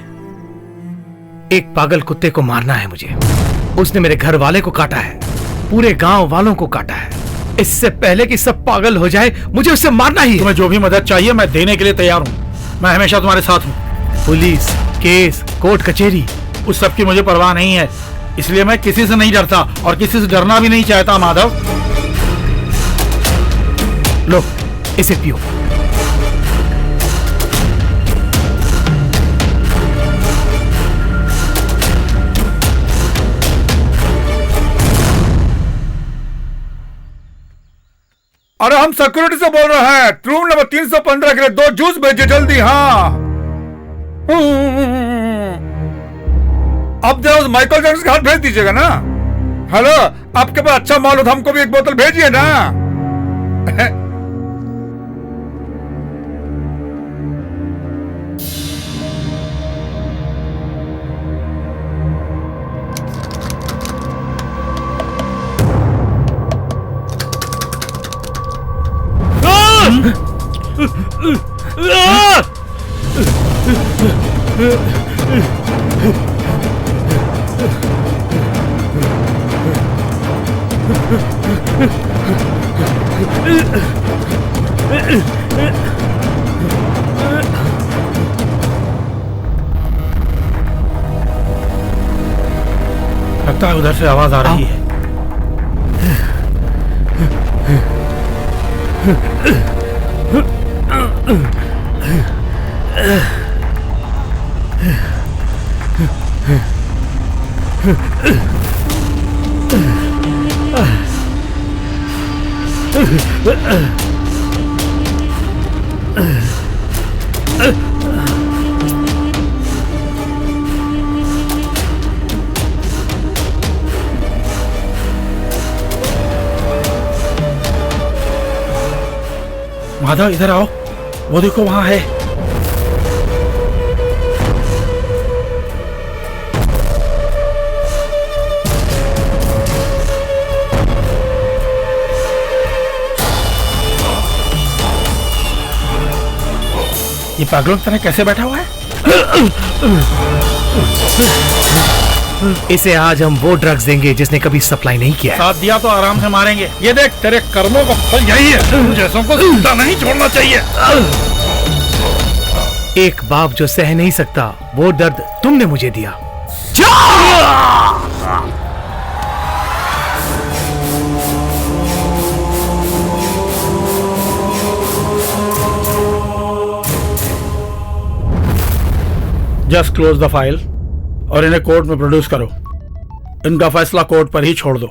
एक पागल कुत्ते को मारना है मुझे। उसने मेरे घर वाले को काटा है, पूरे गांव वालों को काटा है। इससे पहले कि सब पागल हो जाए, मुझे उससे मारना ही है। तुम्हें जो भी मदद चाहिए मैं देने के लिए तैयार हूँ। मैं हमेशा तुम्हारे साथ हूँ। पुलिस, केस, कोर्ट कचहरी, उस सब की मुझे परवाह नहीं है। इसलिए मैं किसी से नहीं डरता और किसी से डरना भी नहीं चाहता। माधव, लो इसे पियो। अरे हम सिक्योरिटी से बोल रहे हैं, रूम नंबर 315 के लिए 2 जूस भेजिए जल्दी। हाँ अब जरा उस माइकल जैक्सन के हाथ भेज दीजिएगा ना। हेलो, आपके पास अच्छा माल हो तो हमको भी एक बोतल भेजिए ना। लगता है उधर से आवाज आ रही है। माधव इधर आओ, वो देखो वहां है। ये पागलों की तरह कैसे बैठा हुआ है? इसे आज हम वो ड्रग्स देंगे जिसने कभी सप्लाई नहीं किया है। साथ दिया तो आराम से मारेंगे। ये देख, तेरे कर्मों का फल यही है। तुम जैसों को जिंदा नहीं छोड़ना चाहिए। एक बाप जो सह नहीं सकता वो दर्द तुमने मुझे दिया। जस्ट क्लोज द फाइल और इन्हें कोर्ट में प्रोड्यूस करो। इनका फैसला कोर्ट पर ही छोड़ दो।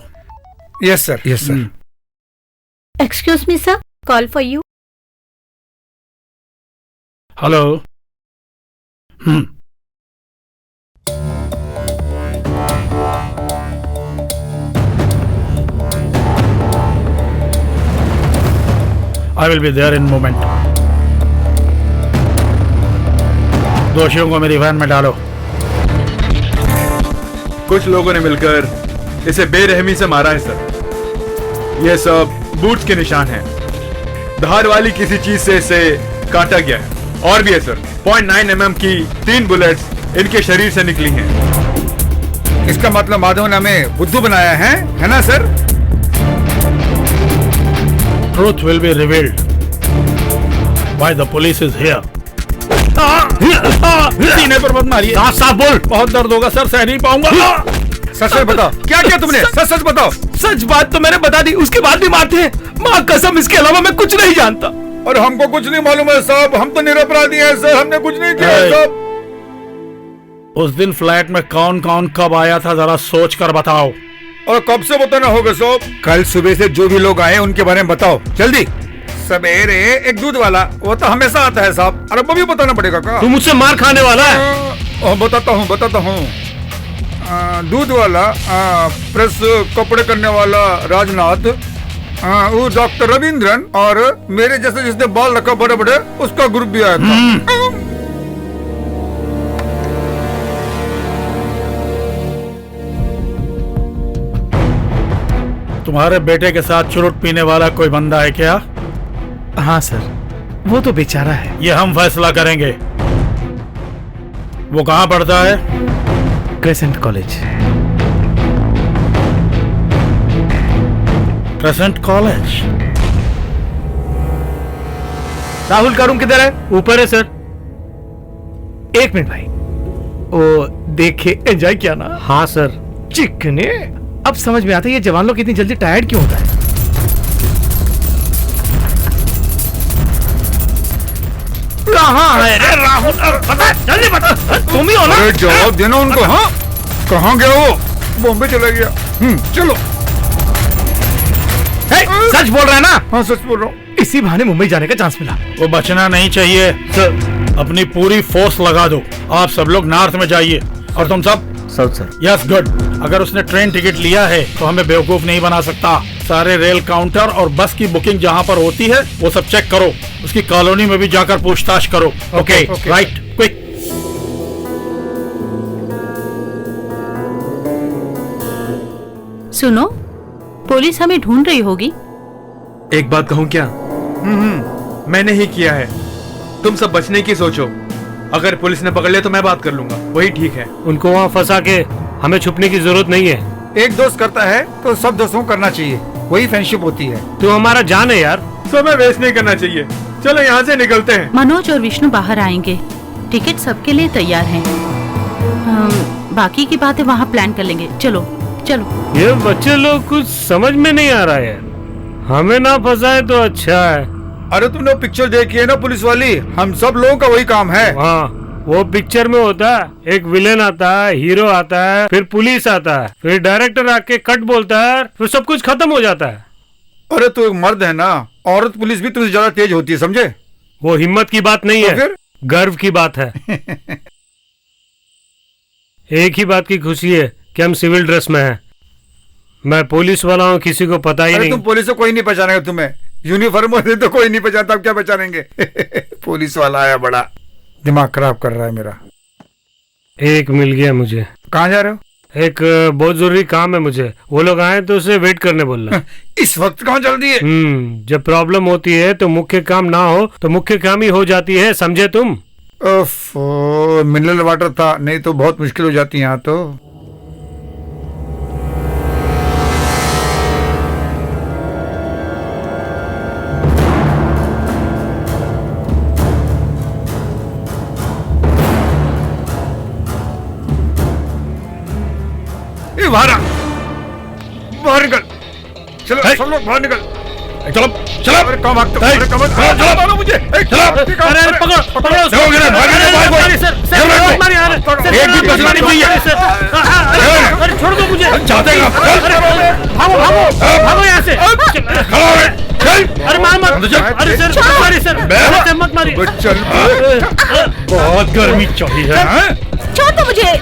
Yes sir, yes sir. Excuse me sir, call for you. Hello. I will be there in moment. दोषियों को मेरी वैन में डालो। कुछ लोगों ने मिलकर इसे बेरहमी से मारा है सर। यह सब बूट्स के निशान हैं। धार वाली किसी चीज से इसे काटा गया है। और भी है सर, 0.9 mm की 3 बुलेट्स इनके शरीर से निकली हैं। इसका मतलब माधव ने हमें बुद्धू बनाया है ना sir? Truth will be revealed why the police is here. सीने पर मत मारिए। साफ बोल। बहुत दर्द होगा सर, सह नहीं पाऊंगा। सच सच बताओ, क्या किया तुमने? सच सच बताओ। सच बात तो मैंने बता दी, उसके बाद भी मारते हैं। माँ कसम, इसके अलावा मैं कुछ नहीं जानता। और हमको कुछ नहीं मालूम है साहब, हम तो निरपराधी हैं सर, हमने कुछ नहीं किया है साहब। उस दिन फ्लैट में कौन कौन कब आया था जरा सोच कर बताओ। और कब से बताना होगा साहब? कल सुबह से जो भी लोग आए उनके बारे में बताओ जल्दी। सवेरे एक दूध वाला, वो तो हमेशा आता है साहब। अरे वो भी बताना पड़ेगा क्या? तू मुझसे मार खाने वाला है। बताता हूँ। दूध वाला, प्रेस कपड़े करने वाला राजनाथ, वो डॉक्टर रविंद्रन, और मेरे जैसे जिसने बाल रखा बड़े बड़े, उसका ग्रुप भी आया था। तुम्हारे बेटे के साथ चुरुट पीने वाला कोई बंदा है क्या? हाँ सर, वो तो बेचारा है। ये हम फैसला करेंगे। वो कहाँ पढ़ता है? Crescent college. Crescent college. Rahul का रूम किधर है? ऊपर है सर। एक मिनट भाई, वो देखे एंजॉय किया ना? हाँ सर। चिकने। अब समझ में आता है ये जवान लोग इतनी जल्दी टायर्ड क्यों होता है। कहाँ है रे राहुल? बता, जल्दी बता। तुम ही हो ना? अरे जवाब देना उनको। हाँ, कहाँ गया वो? बॉम्बे चला गया। चलो। सच बोल रहा है ना? हाँ सच बोल रहा हूँ। इसी बहाने मुंबई जाने का चांस मिला। वो बचना नहीं चाहिए सर। अपनी पूरी फोर्स लगा दो। आप सब लोग नॉर्थ में जाइए और तुम सब साउथ सर। Yes good. अगर उसने ट्रेन टिकट लिया है तो हमें बेवकूफ नहीं बना सकता। सारे रेल काउंटर और बस की बुकिंग जहाँ पर होती है वो सब चेक करो। उसकी कॉलोनी में भी जाकर पूछताछ करो। Okay right quick. सुनो, पुलिस हमें ढूंढ रही होगी। एक बात कहूँ क्या? मैंने ही किया है। तुम सब बचने की सोचो। अगर पुलिस ने पकड़ लिया तो मैं बात कर लूंगा, वही ठीक है। उनको वहाँ फंसा के हमें छुपने की जरूरत नहीं है। एक दोस्त करता है तो सब दोस्तों को करना चाहिए, वही फ्रेंडशिप होती है। तू हमारा जान है यार। समय वेस्ट नहीं करना चाहिए। चलो यहाँ से निकलते हैं। मनोज और विष्णु बाहर आएंगे। टिकट सबके लिए तैयार हैं। बाकी की बातें वहाँ प्लान कर लेंगे। चलो चलो। ये बच्चे लोग कुछ समझ में नहीं आ रहा है। हमें ना फंसाए तो अच्छा है। अरे तुमने पिक्चर देखी है ना पुलिस वाली? हम सब लोगों का वही काम है। हाँ, वो पिक्चर में होता है, एक विलेन आता है, हीरो आता है, फिर पुलिस आता है, फिर डायरेक्टर आके कट बोलता है, फिर सब कुछ खत्म हो जाता है। अरे तू एक मर्द है ना, औरत पुलिस भी तुझसे ज्यादा तेज होती है, समझे? वो हिम्मत की बात नहीं तो है, फिर? गर्व की बात है। एक ही बात की खुशी है कि हम सिविल ड्रेस में हैं। मैं पुलिस वाला हूँ, किसी को पता ही अरे नहीं। तुम पुलिस से कोई नहीं पहचानेगा तुम्हें। यूनिफॉर्म में तो कोई नहीं पहचानता, अब क्या पहचानेंगे? पुलिस वाला आया, बड़ा दिमाग खराब कर रहा है मेरा। एक मिल गया मुझे। कहाँ जा रहे हो? एक बहुत जरूरी काम है मुझे। वो लोग आए तो उसे वेट करने बोलना। इस वक्त कहाँ जल्दी है? जब प्रॉब्लम होती है तो मुख्य काम ना हो तो मुख्य काम ही हो जाती है, समझे तुम? मिनरल वाटर था, नहीं तो बहुत मुश्किल हो जाती है यहाँ तो। बाहर निकल। चलो सब लोग बाहर निकल। चलो चलो। अरे कहाँ भागते हो? अरे कहाँ चलो मुझे। अरे पकड़ो पकड़ो सर, एक भी बचना नहीं चाहिए। अरे छोड़ दो मुझे। चाहते हैं भागो भागो भागो यहाँ से। अरे मार मत। अरे सर मारिए सर, मत मारिए। चल बहुत गर्मी चाहिए है। छोड़ दो मुझे।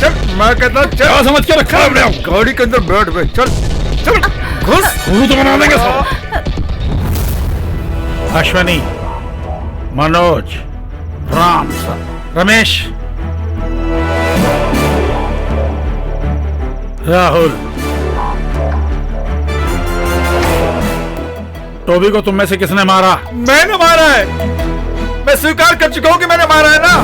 चल मैं कहता चल। क्या समझ के रखा है? गाड़ी के अंदर बैठ बे। चल चल घुस। तो बना देंगे सब। अश्वनी, मनोज, राम, रमेश, राहुल, टोबी को तुम में से किसने मारा? मैंने मारा है। मैं स्वीकार कर चुका हूँ कि मैंने मारा है ना।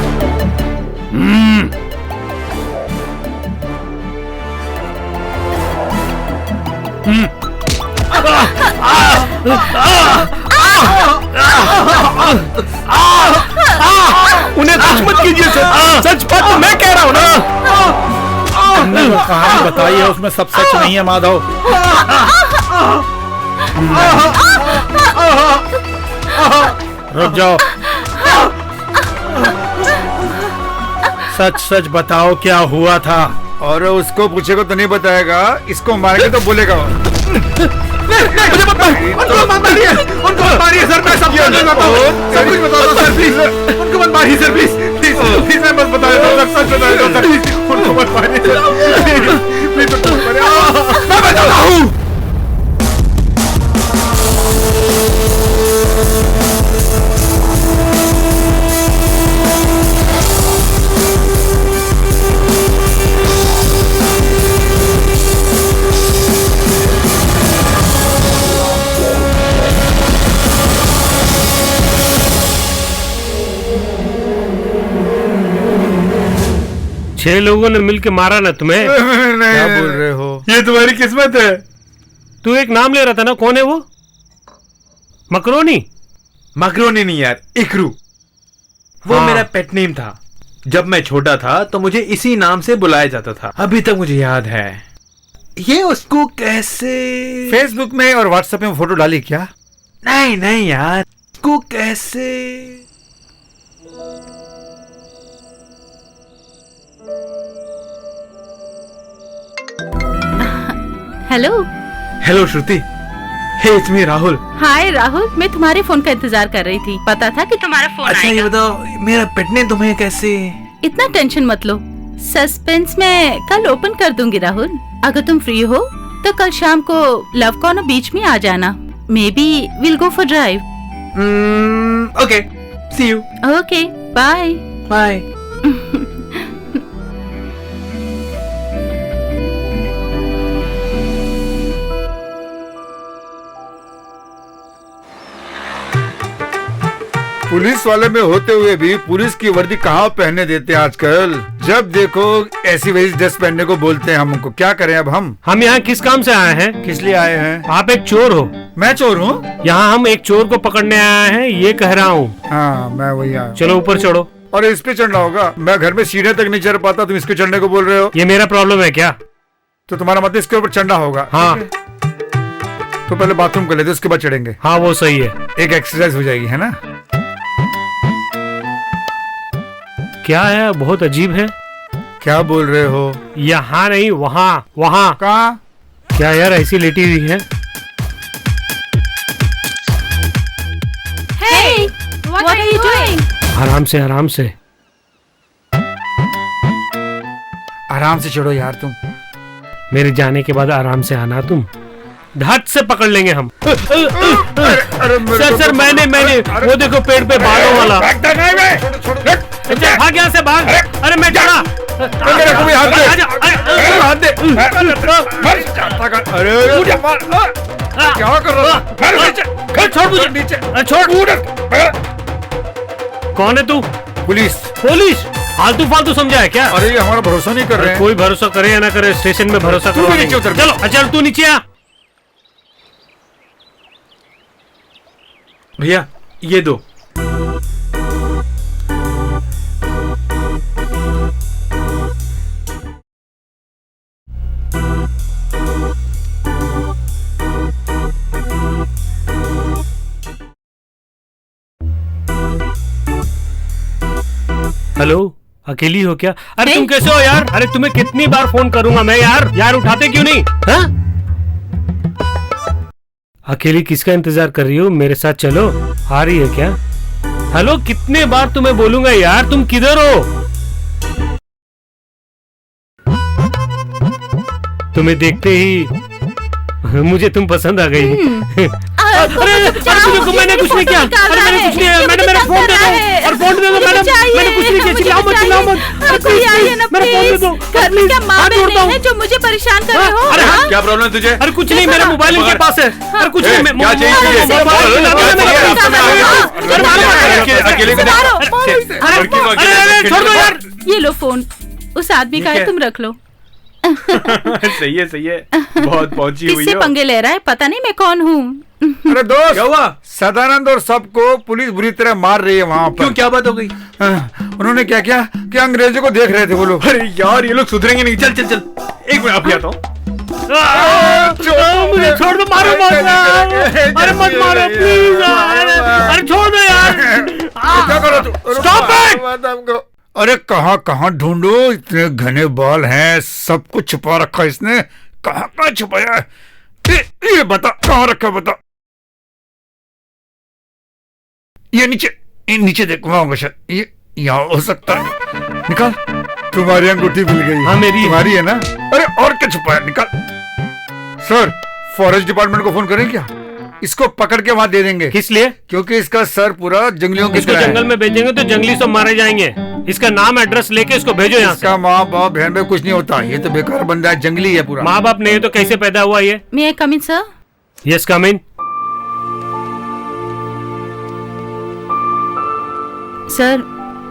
उन्हें कुछ मत कीजिए सर, सच बात मैं कह रहा हूँ ना। तुमने जो कहानी बताई है उसमें सब सच नहीं है माधव। रुक जाओ। सच सच बताओ क्या हुआ था? और उसको पूछेगा तो नहीं बताएगा, इसको मारेंगे तो बोलेगा। मुझे मत मारिए, उनको मत मारिए सर, मैं सब कुछ बता दो सर प्लीज। उनको मत मारिए सर प्लीज, प्लीज मैं मत बता देता हूँ, सच बता देता हूँ सर, उनको मत मारिए प्लीज, मैं बताता हूँ। छह लोगों ने मिलके मारा ना तुम्हें? क्या बोल रहे हो? ये तुम्हारी किस्मत है। तू एक नाम ले रहा था ना, कौन है वो? मकरोनी? मकरोनी नहीं यार, इकरू। वो हाँ। मेरा पेट नेम था। जब मैं छोटा था तो मुझे इसी नाम से बुलाया जाता था, अभी तक मुझे याद है। ये उसको कैसे... फेसबुक में और व्हाट्सएप में फोटो डाली क्या? नहीं नहीं यार, उसको कैसे... hello. Hello Shruti, hey it's me Rahul. Hi Rahul, मैं तुम्हारे फोन का इंतजार कर रही थी। पता था कि तुम्हारा फोन अच्छा ये आएगा। बताओ मेरा पेट ने तुम्हें कैसे? इतना टेंशन मत लो, सस्पेंस मैं कल ओपन कर दूंगी राहुल। अगर तुम फ्री हो तो कल शाम को लव कॉर्नर बीच में आ जाना। Maybe will go for drive. Okay, see you. Okay, bye bye. Police वाले में होते हुए भी पुलिस की वर्दी कहाँ पहनने देते हैं आजकल। जब देखो ऐसी वैसी ड्रेस पहनने को बोलते हैं हमको। क्या करें अब हम यहाँ किस काम से आए हैं? किस लिए आए हैं? आप एक चोर हो। मैं चोर हूँ? यहाँ हम एक चोर को पकड़ने आए हैं, ये कह रहा हूँ। हाँ मैं वही आया। चलो ऊपर चढ़ो। और इस पे चढ़ना होगा? मैं घर में सीढ़े तक नहीं चढ़ पाता, तुम इसके चढ़ने को बोल रहे हो? ये मेरा प्रॉब्लम है क्या? तो तुम्हारा मतलब इसके ऊपर चढ़ना होगा? हाँ। तो पहले बाथरूम कर लेते, उसके बाद चढ़ेंगे। हाँ वो सही है। एक एक्सरसाइज हो जाएगी, है ना? क्या है, बहुत अजीब है। क्या बोल रहे हो? यहाँ नहीं, वहाँ वहाँ। कहाँ? क्या यार ऐसी लेटी हुई है? Hey, what are you doing? आराम से आराम से। आराम से चढ़ो यार तुम। मेरे जाने के बाद आराम से आना तुम। धट से पकड़ लेंगे हम। सर मैंने वो देखो पेड़ पे बालों वाला। भाग यहाँ से भाग। अरे मैं चढ़ा। क्या कर रहा है? छोड़ मुझे नीचे। छोड़। कौन है तू? पुलिस। पुलिस? फालतू समझा है क्या? अरे ये हमारा भरोसा नहीं कर रहे हैं। कोई भरोसा करे या ना करे, स्टेशन में भरोसा करो। चलो तू नीचे आ। भैया ये दो। हेलो, अकेली हो क्या? अरे तुम कैसे हो यार? अरे तुम्हें कितनी बार फोन करूंगा मैं यार उठाते क्यों नहीं? हाँ? अकेली किसका इंतजार कर रही हो? मेरे साथ चलो। आ रही है क्या? हेलो, कितने बार तुम्हें बोलूंगा यार, तुम किधर हो? तुम्हें देखते ही मुझे तुम पसंद आ गई। मैंने कुछ नहीं किया। अरे मैंने कुछ नहीं किया। मैंने मेरा फोन दे दो। और फोन दे दो मैडम। मैंने कुछ नहीं किया। चिल्लाओ मत। कोई आइए ना मेरा फोन दे दो। घर में क्या माँ बहन है जो मुझे परेशान कर रहे हो? अरे क्या प्रॉब्लम तुझे? अरे कुछ नहीं, मेरा मोबाइल इनके पास है। अरे कुछ नहीं, क्या चाहिए छोड़ दो यार। ये लो फोन, उस आदमी का है, तुम रख लो। सही है। बहुत पहुंची हुई किससे हो। पंगे ले रहा है? पता नहीं मैं कौन हूँ। अरे दोस्त, क्या हुआ? सदानंद और सबको पुलिस बुरी तरह मार रही है वहाँ पर। क्यों, क्या बात हो गई? उन्होंने क्या किया कि अंग्रेजों को देख रहे थे वो लोग। अरे यार ये लोग सुधरेंगे नहीं। चल एक मिनट अभी आता हूँ। मुझे छोड़ दो, मारो मत। अरे मत मारो प्लीज। अरे छोड़ दो यार। क्या करो तू? Stop it. अरे कहाँ ढूंढो, इतने घने बाल हैं, सब कुछ छुपा रखा इसने। कहाँ छुपाया है? ये बता कहाँ रखा, बता। ये नीचे देखो, वहाँ होगा शायद। ये यहाँ हो सकता है। निकाल। तुम्हारी अंगूठी मिल गई। हाँ मेरी। तुम्हारी है ना? अरे और क्या छुपाया? निकाल। सर, फॉरेस्ट डिपार्टमेंट को फोन करें क्या? इसको पकड़ के वहाँ दे देंगे। किस लिए? क्योंकि इसका सर पूरा जंगलियों की इसको तरह है। जंगल में भेजेंगे तो जंगली सब मारे जाएंगे। इसका नाम एड्रेस लेके इसको भेजो यहाँ से। इसका माँ बाप बहन में कुछ नहीं होता। ये तो बेकार बंदा है, जंगली है पूरा। माँ बाप नहीं तो कैसे पैदा हुआ ये? मैं कम इन सर? यस कम इन। सर,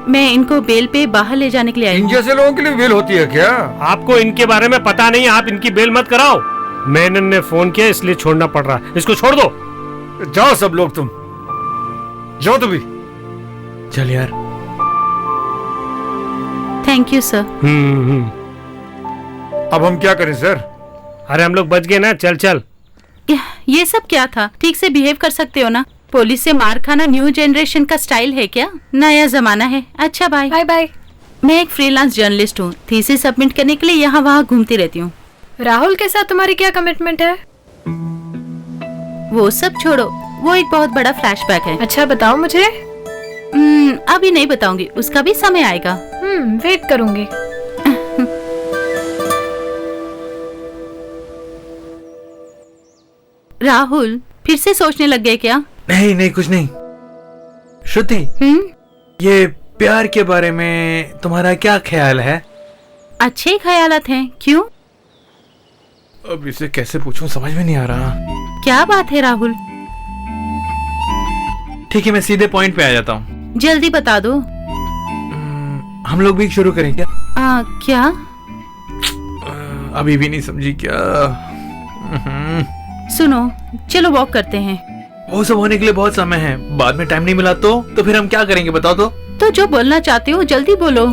मैं इनको बेल पे बाहर ले जाने के लिए आई इन हूँ। जैसे लोगों के लिए बेल होती है क्या? आपको इनके बारे में पता नहीं, आप इनकी बेल मत कराओ। मैनन ने फोन किया इसलिए छोड़ना पड़ रहा है। इसको छोड़ दो। जाओ सब लोग, तुम जाओ। तुम भी चल यार। Thank you sir. अब हम क्या करें सर? अरे हम लोग बच गए ना। चल। ये सब क्या था? ठीक से बिहेव कर सकते हो ना। पुलिस से मार खाना न्यू जनरेशन का स्टाइल है क्या? नया जमाना है। अच्छा बाय। Bye bye. मैं एक फ्रीलांस जर्नलिस्ट हूँ। थीसिस सबमिट करने के लिए यहाँ वहाँ घूमती रहती हूँ। राहुल के साथ तुम्हारी क्या कमिटमेंट है? वो सब छोड़ो, वो एक बहुत बड़ा फ्लैशबैक है। अच्छा बताओ मुझे। अभी नहीं बताऊंगी, उसका भी समय आएगा। वेट करूंगी। राहुल, फिर से सोचने लग गए क्या? नहीं नहीं, कुछ नहीं। श्रुति, ये प्यार के बारे में तुम्हारा क्या ख्याल है? अच्छे ख्यालात हैं। क्यों? अब इसे कैसे पूछूं, समझ में नहीं आ रहा। क्या बात है राहुल? ठीक है, मैं सीधे पॉइंट पे आ जाता हूँ। जल्दी बता दो। हम लोग भी शुरू करें क्या? क्या? अभी भी नहीं समझी क्या? सुनो, चलो वॉक करते हैं। वो सब होने के लिए बहुत समय है, बाद में टाइम नहीं मिला तो फिर हम क्या करेंगे बताओ तो जो बोलना चाहते हो जल्दी बोलो।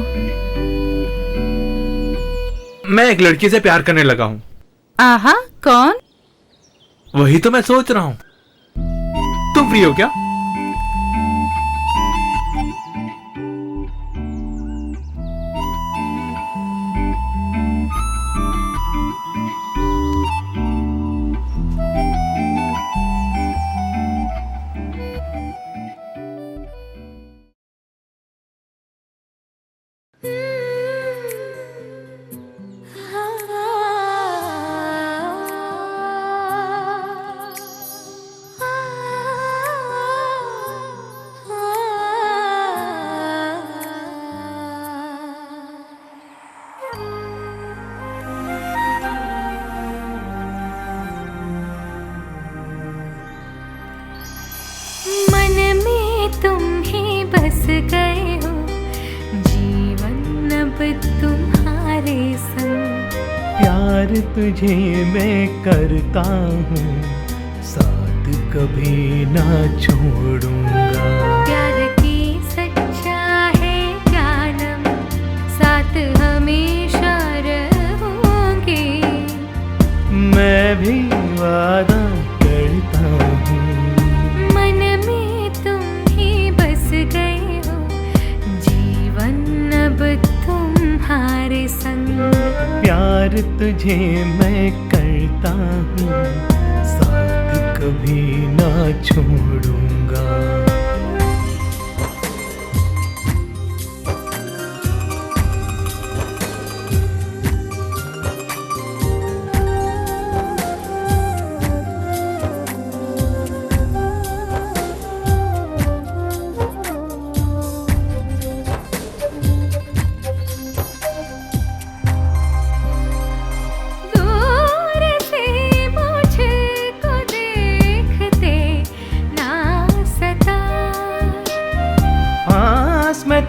मैं एक लड़की से प्यार करने लगा हूँ। आहा, कौन? वही तो मैं सोच रहा हूँ। तुम फ्री हो क्या? गए हो जीवन अब तुम्हारे संग। प्यार तुझे मैं करता हूँ, साथ कभी ना छोड़ूंगा। प्यार की सच्चा है जानम, साथ हमेशा रहूंगी। मैं भी वादा करता हूँ, मन में तुम ही बस गए हो जीवन अब तुम्हारे संग। प्यार तुझे मैं करता हूँ, साथ कभी ना छोड़ूंगा।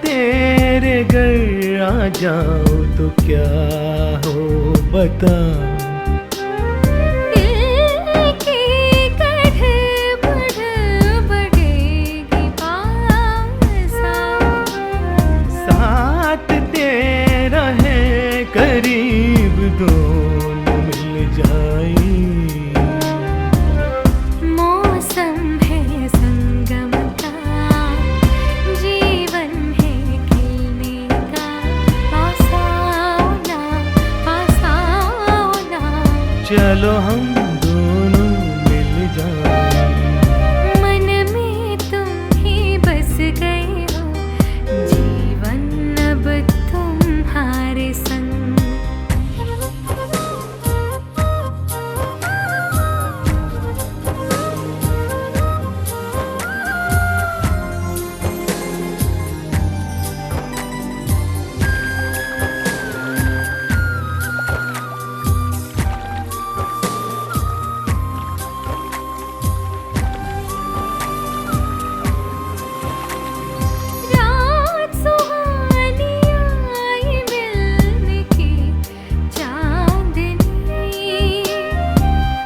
तेरे घर आ जाओ तो क्या हो बता। दिल की कढ़ बढ़ बढ़ेगी पास आओ। साथ तेरा है करीब दोनों मिल जाए। मौसम है संगम का, जीवन चलो हम दोनों मिल जाए। मन में तुम ही बस गए हो जीवन अब तुम्हारे संग।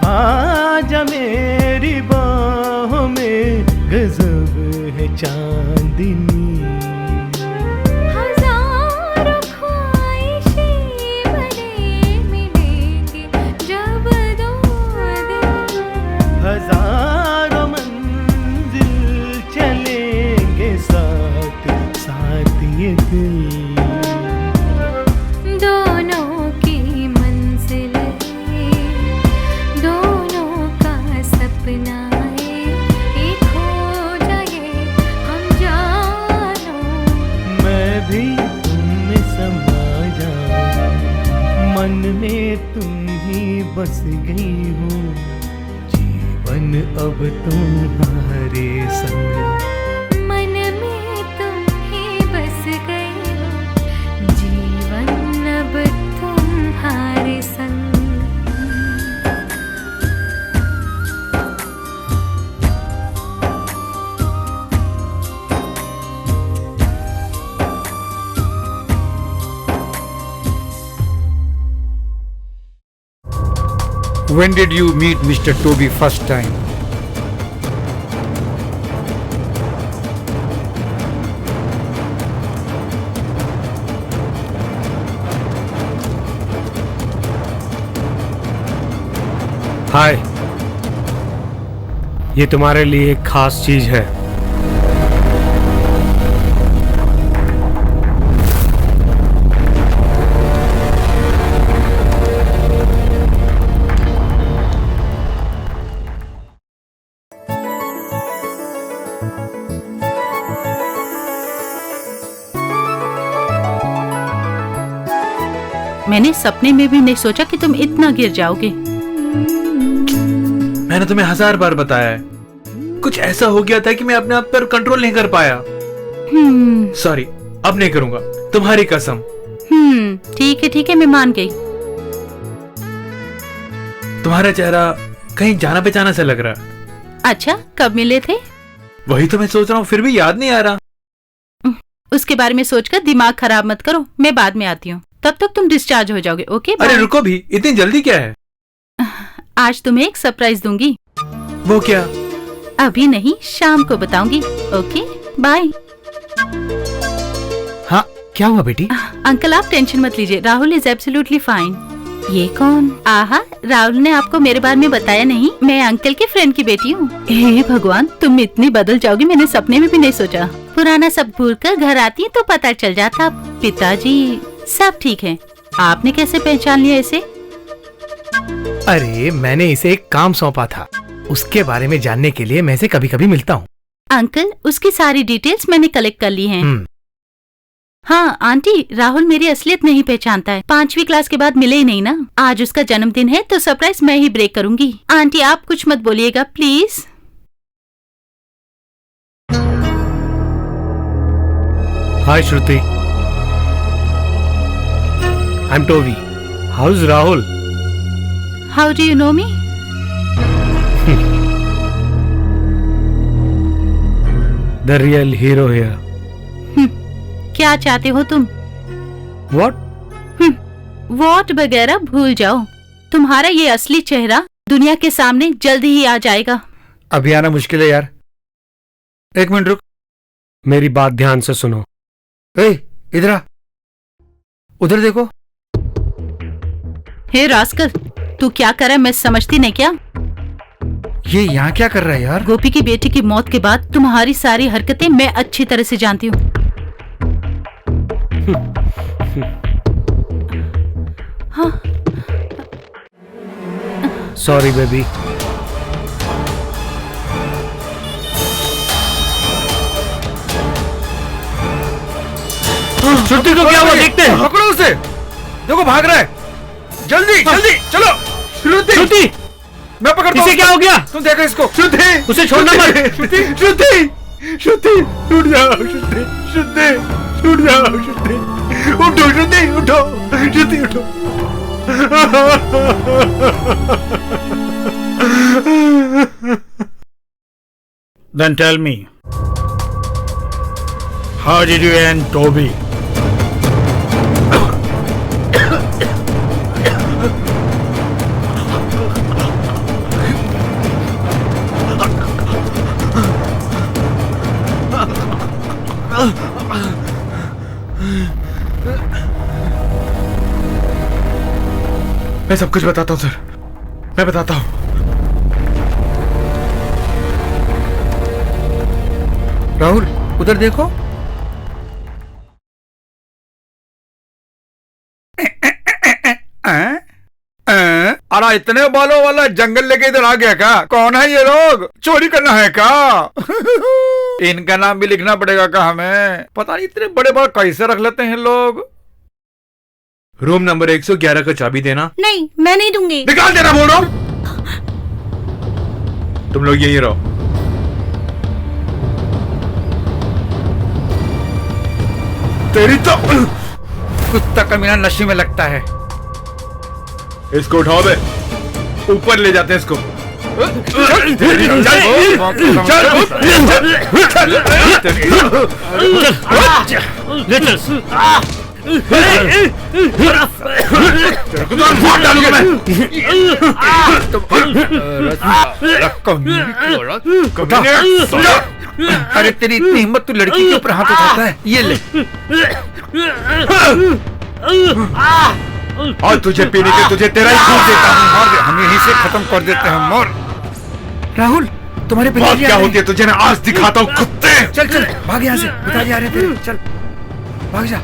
आजा मेरी बाहों में गजब है चांदनी। हजारों ख्वाहिशें बने मिलेंगी जब दो दिल। हजारों मंजिल चलेंगे साथ साथ ये दिल। दोनों की मंजिल है, दोनों का सपना बस गई हूँ, जीवन अब तुम्हारे संग। मन में तुम ही बस गए हो, जीवन अब तुम्हारे संग। When did you meet Mr. Toby first time? हाय, ये तुम्हारे लिए एक खास चीज है। मैंने सपने में भी नहीं सोचा कि तुम इतना गिर जाओगे। मैंने तुम्हें 1000 बार बताया है, कुछ ऐसा हो गया था कि मैं अपने आप पर कंट्रोल नहीं कर पाया। सॉरी, अब नहीं करूंगा, तुम्हारी कसम। ठीक है, मैं मान गई। तुम्हारा चेहरा कहीं जाना पहचाना सा लग रहा। अच्छा, कब मिले थे? वही तो मैं सोच रहा हूँ, फिर भी याद नहीं आ रहा। उसके बारे में सोचकर दिमाग खराब मत करो, मैं बाद में आती हूँ, तब तक तुम डिस्चार्ज हो जाओगे। ओके अरे रुको भी, इतनी जल्दी क्या है? आज तुम्हें एक सरप्राइज दूंगी। वो क्या? अभी नहीं, शाम को बताऊंगी। Okay bye. हाँ, क्या हुआ बेटी? अंकल आप टेंशन मत लीजिए, राहुल इज एब्सोल्युटली फाइन। ये कौन? आहा, राहुल ने आपको मेरे बारे में बताया नहीं। मैं अंकल के फ्रेंड की बेटी हूँ। हे भगवान, तुम इतनी बदल जाओगी, मैंने सपने में भी नहीं सोचा। पुराना सब भूलकर घर आती है तो पता चल जाता। पिताजी सब ठीक है। आपने कैसे पहचान लिया इसे? अरे मैंने इसे एक काम सौंपा था, उसके बारे में जानने के लिए मैं इसे कभी कभी मिलता हूँ। अंकल, उसकी सारी डिटेल्स मैंने कलेक्ट कर ली हैं। हाँ आंटी, राहुल मेरी असलियत नहीं पहचानता है। 5वीं क्लास के बाद मिले ही नहीं ना। आज उसका जन्मदिन है तो सरप्राइज मैं ही ब्रेक करूंगी। आंटी आप कुछ मत बोलिएगा please. Hi Shruti, I am Tovi. How is Rahul? How do you know me? The real hero here. क्या चाहते हो तुम? वॉट वगैरह भूल जाओ। तुम्हारा ये असली चेहरा दुनिया के सामने जल्दी ही आ जाएगा। अभी आना मुश्किल है यार। एक मिनट रुक, मेरी बात ध्यान से सुनो। इधर आ, उधर देखो। हे रास्कल, तू क्या कर रहा है मैं समझती नहीं क्या? ये यहाँ क्या कर रहा है यार? गोपी की बेटी की मौत के बाद तुम्हारी सारी हरकतें मैं अच्छी तरह से जानती हूँ। हाँ। Sorry baby. श्रुति को क्या हुआ देखते हैं। पकड़ो उसे, देखो भाग रहा है। जल्दी जल्दी चलो। श्रुति, मैं पकड़ता हूँ। इसे क्या हो गया? तुम देखो इसको। श्रुति, उसे छोड़ना मत। श्रुति, टूट जाओ। श्रुति, टूट जाओ। श्रुति, उठो। श्रुति, उठो। श्रुति, उठो। Then tell me, how did you end Toby? मैं सब कुछ बताता हूँ सर, मैं बताता हूँ। राहुल उधर देखो। अरे इतने बालों वाला जंगल लेके इधर आ गया क्या? कौन है ये लोग? चोरी करना है क्या? इनका नाम भी लिखना पड़ेगा क्या हमें? पता नहीं इतने बड़े बाल कैसे रख लेते हैं लोग। रूम नंबर 111 का चाबी देना। नहीं, मैं नहीं दूंगी। निकाल देना बोल रहा हूं। तुम लोग यहीं रहो। तेरी तो कुत्ता कमीना नशे में लगता है। इसको उठाओ बे, ऊपर ले जाते हैं इसको। मार डालूंगा मैं। अरे तेरी इतनी हिम्मत, तू लड़की के ऊपर हाथ उठाता है। ये ले। और तुझे पीने के तुझे तेरा ही खून देता हूँ। और हम यहीं से खत्म कर देते हैं। मोर राहुल, तुम्हारे पिताजी क्या होती है तुझे? मैं आज दिखाता हूँ कुत्ते। चल चल भाग यहाँ से, पिताजी आ रहे हैं तेरे। चल भाग जा।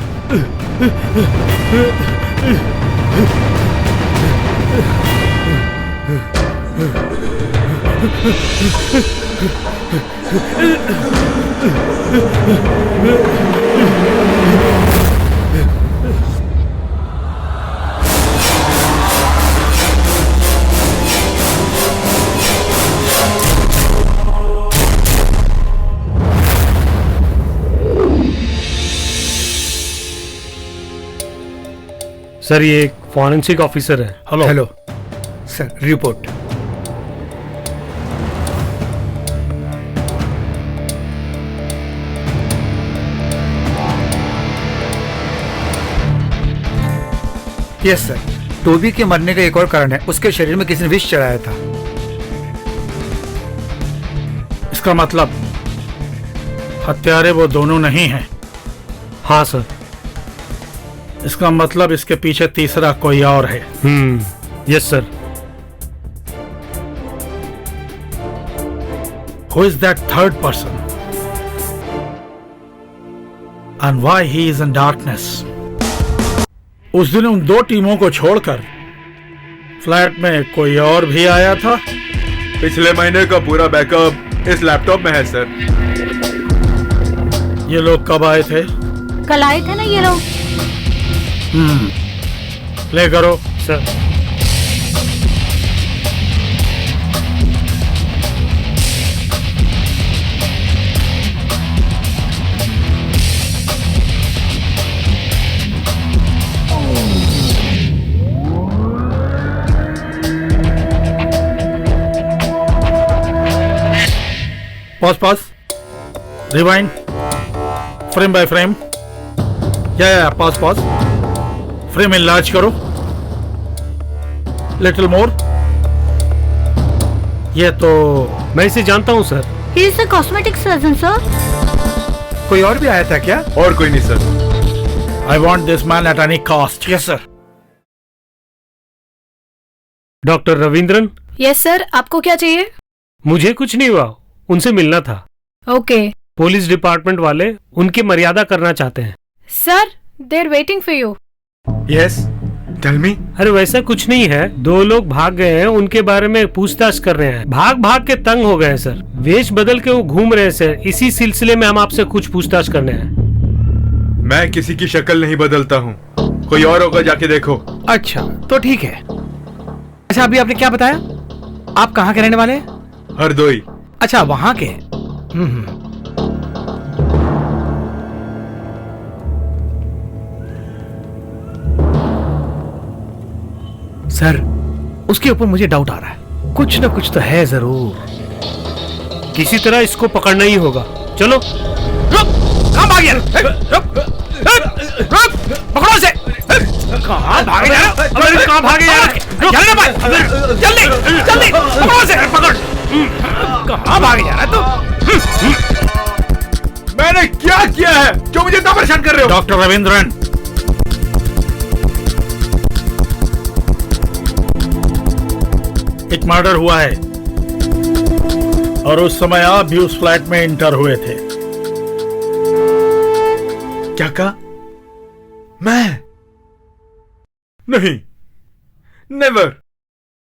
सर ये एक फॉरेंसिक ऑफिसर है। Hello hello sir, report. Yes sir, Toby के मरने का एक और कारण है। उसके शरीर में किसी ने विष चढ़ाया था। इसका मतलब हत्यारे वो दोनों नहीं हैं। हाँ सर। इसका मतलब इसके पीछे तीसरा कोई और है। Yes sir. Who is that third person? And why he is in darkness? उस दिन उन दो टीमों को छोड़कर फ्लैट में कोई और भी आया था। पिछले महीने का पूरा बैकअप इस लैपटॉप में है सर। ये लोग कब आए थे? कल आए थे ना ये लोग। ले करो sir. Pause rewind, frame by frame. या पॉज फ्रेम इनलार्ज करो, लिटिल मोर। ये तो मैं इसे जानता हूँ sir. He is a cosmetic surgeon, sir. कोई और भी आया था क्या? और कोई नहीं sir. I want this man at any cost. Yes sir. Doctor Ravindran. Yes sir, आपको क्या चाहिए? मुझे कुछ नहीं हुआ, उनसे मिलना था। ओके। पुलिस डिपार्टमेंट वाले उनकी मर्यादा करना चाहते हैं। Sir, they are waiting for you. Yes, tell me. अरे वैसा कुछ नहीं है, दो लोग भाग गए हैं, उनके बारे में पूछताछ कर रहे हैं। भाग भाग के तंग हो गए हैं सर, वेश बदल के वो घूम रहे हैं सर। इसी सिलसिले में हम आपसे कुछ पूछताछ करने हैं। मैं किसी की शक्ल नहीं बदलता हूँ, कोई और होगा, जाके देखो। अच्छा तो ठीक है। अच्छा अभी आपने क्या बताया, आप कहाँ के रहने वाले हैं? हरदोई। अच्छा वहां के। सर उसके ऊपर मुझे डाउट आ रहा है, कुछ ना कुछ तो है जरूर। किसी तरह इसको पकड़ना ही होगा। चलो। कहाँ भाग गया? पकड़ो से। कहाँ भागे जा रहा? अबे कहाँ भागे जा रहा? चलने पाए। जल्दी जल्दी पकड़ो से। पकड़। कहाँ भागे जा रहा तू? मैंने क्या किया है जो मुझे इतना परेशान कर रहे हो? डॉक्टर रविंद्रन, एक मर्डर हुआ है और उस समय आप भी उस फ्लैट में इंटर हुए थे। क्या कहा? मैं नहीं, नेवर।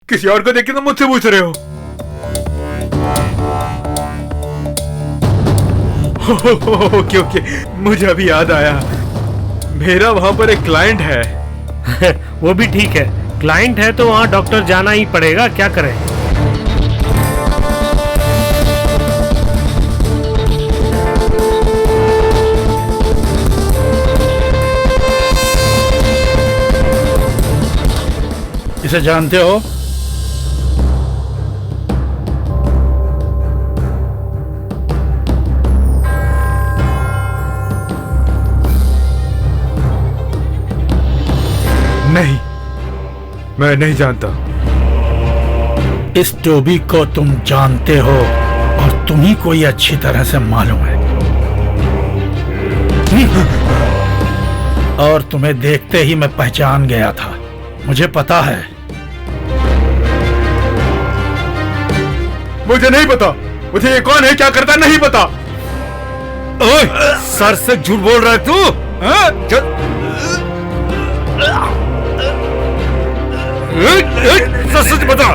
किसी और को देख के तो मुझसे पूछ रहे हो। ओके, मुझे अभी याद आया, मेरा वहां पर एक क्लाइंट है। वो भी ठीक है, क्लाइंट है तो वहाँ डॉक्टर जाना ही पड़ेगा, क्या करें। इसे जानते हो? नहीं, मैं नहीं जानता। इस टोबी को तुम जानते हो और तुम्ही को ये अच्छी तरह से मालूम है। और तुम्हें देखते ही मैं पहचान गया था। मुझे पता है। मुझे नहीं पता, मुझे ये कौन है, क्या करता है, नहीं पता। ओए, सर से झूठ बोल रहा है तू? हाँ? सच सच बता।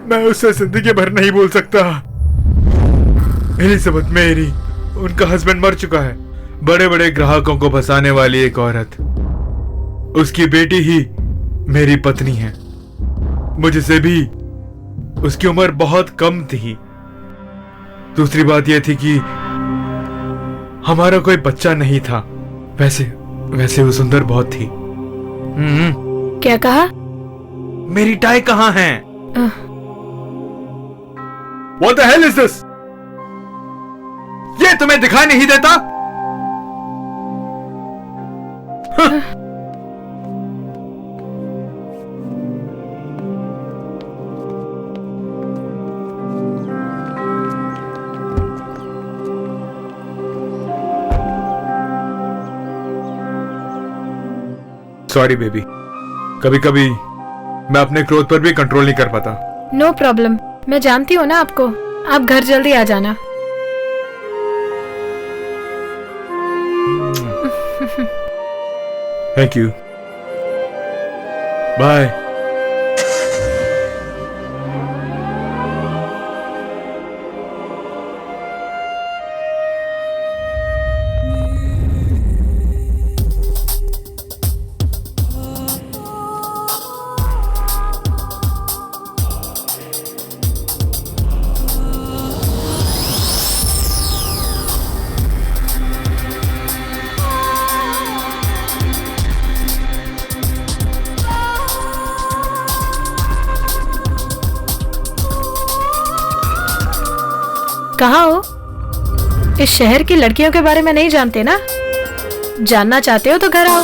मैं उसे जिंदगी भर नहीं भूल सकता। एलिजाबेथ मेरी, उनका हस्बैंड मर चुका है। बड़े बड़े ग्राहकों को फंसाने वाली एक औरत, उसकी बेटी ही मेरी पत्नी है। मुझसे भी उसकी उम्र बहुत कम थी। दूसरी बात यह थी कि हमारा कोई बच्चा नहीं था। वैसे वो सुंदर बहुत थी। क्या कहा? मेरी टाई कहाँ है? What the hell is this? ये तुम्हें दिखाई नहीं देता? सॉरी बेबी, कभी कभी मैं अपने क्रोध पर भी कंट्रोल नहीं कर पाता। नो प्रॉब्लम, मैं जानती हूँ ना आपको। आप घर जल्दी आ जाना। Thank you, bye. कहाँ हो? इस शहर की लड़कियों के बारे में नहीं जानते ना? जानना चाहते हो तो घर आओ।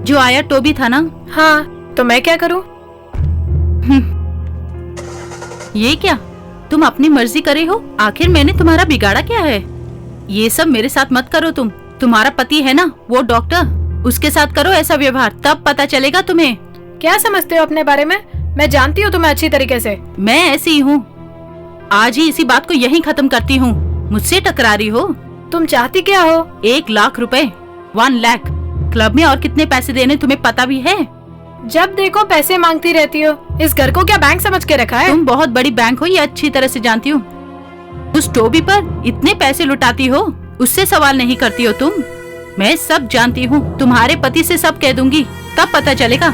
जो आया टोबी था ना? हाँ, तो मैं क्या करूं? ये क्या, तुम अपनी मर्जी करे हो? आखिर मैंने तुम्हारा बिगाड़ा क्या है? ये सब मेरे साथ मत करो तुम। तुम्हारा पति है ना, वो डॉक्टर, उसके साथ करो ऐसा व्यवहार, तब पता चलेगा तुम्हें। क्या समझते हो अपने बारे में? मैं जानती हूँ तुम्हें अच्छी तरीके से। मैं ऐसी ही हूँ। आज ही इसी बात को यहीं खत्म करती हूँ। मुझसे टकरा रही हो? तुम चाहती क्या हो? 1 लाख रुपए। 1 लाख। क्लब में और कितने पैसे देने तुम्हें पता भी है? जब देखो पैसे मांगती रहती हो। इस घर को क्या बैंक समझ के रखा है? तुम बहुत बड़ी बैंक हो, ये अच्छी तरह से जानती हूँ। उस टोबी पर इतने पैसे लुटाती हो, उससे सवाल नहीं करती हो तुम। मैं सब जानती हूँ। तुम्हारे पति से सब कह दूंगी, तब पता चलेगा।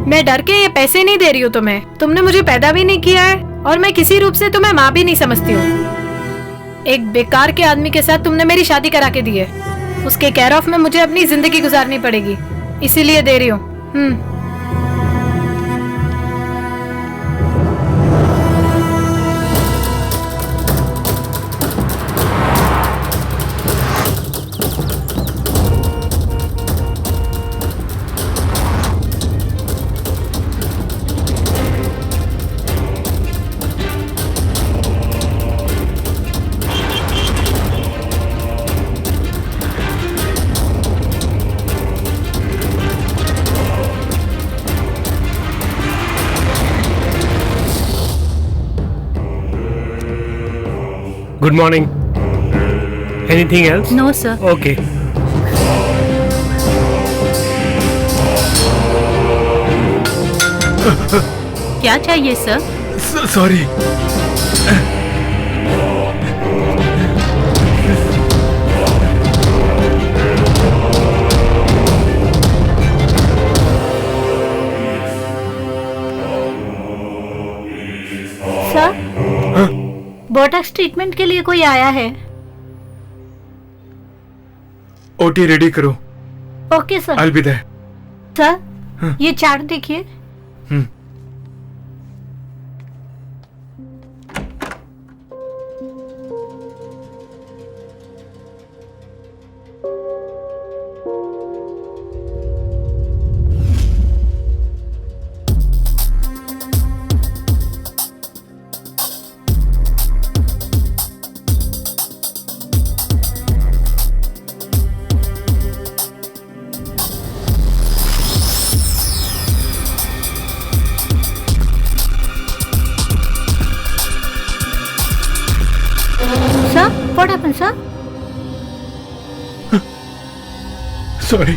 मैं डर के ये पैसे नहीं दे रही हूँ तुम्हें। तुमने मुझे पैदा भी नहीं किया है और मैं किसी रूप से तुम्हें माँ भी नहीं समझती हूँ। एक बेकार के आदमी के साथ तुमने मेरी शादी करा के दी है। उसके केयर ऑफ में मुझे अपनी जिंदगी गुजारनी पड़ेगी, इसीलिए दे रही हूँ। Good morning. Anything else? No sir. Okay. क्या चाहिए sir? Sorry. Sir, botox treatment के लिए कोई आया है। ओटी रेडी करो। Okay sir. I'll be there। Sir, ये चार्ट देखिए। What happened, sir? Sorry,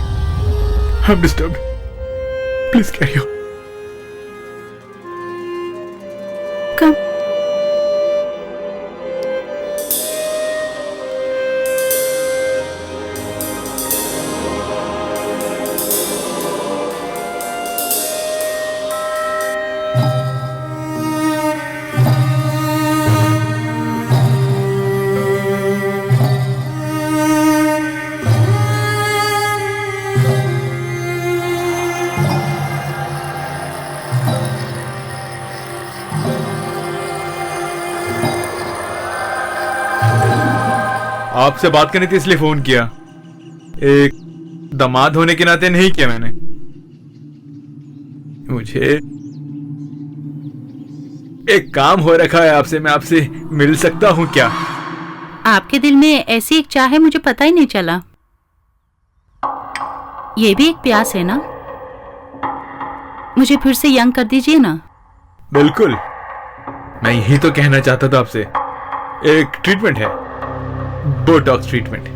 I'm disturbed. Please carry on. Come. आपसे बात करनी थी इसलिए फोन किया। एक दामाद होने के नाते नहीं किया मैंने। मुझे एक काम हो रखा है आपसे। मैं आपसे मिल सकता हूँ क्या? आपके दिल में ऐसी एक चाह है, मुझे पता ही नहीं चला। ये भी एक प्यास है ना? मुझे फिर से यंग कर दीजिए ना। बिल्कुल, मैं यही तो कहना चाहता था आपसे। एक ट्रीटमेंट है, बोटॉक्स ट्रीटमेंट।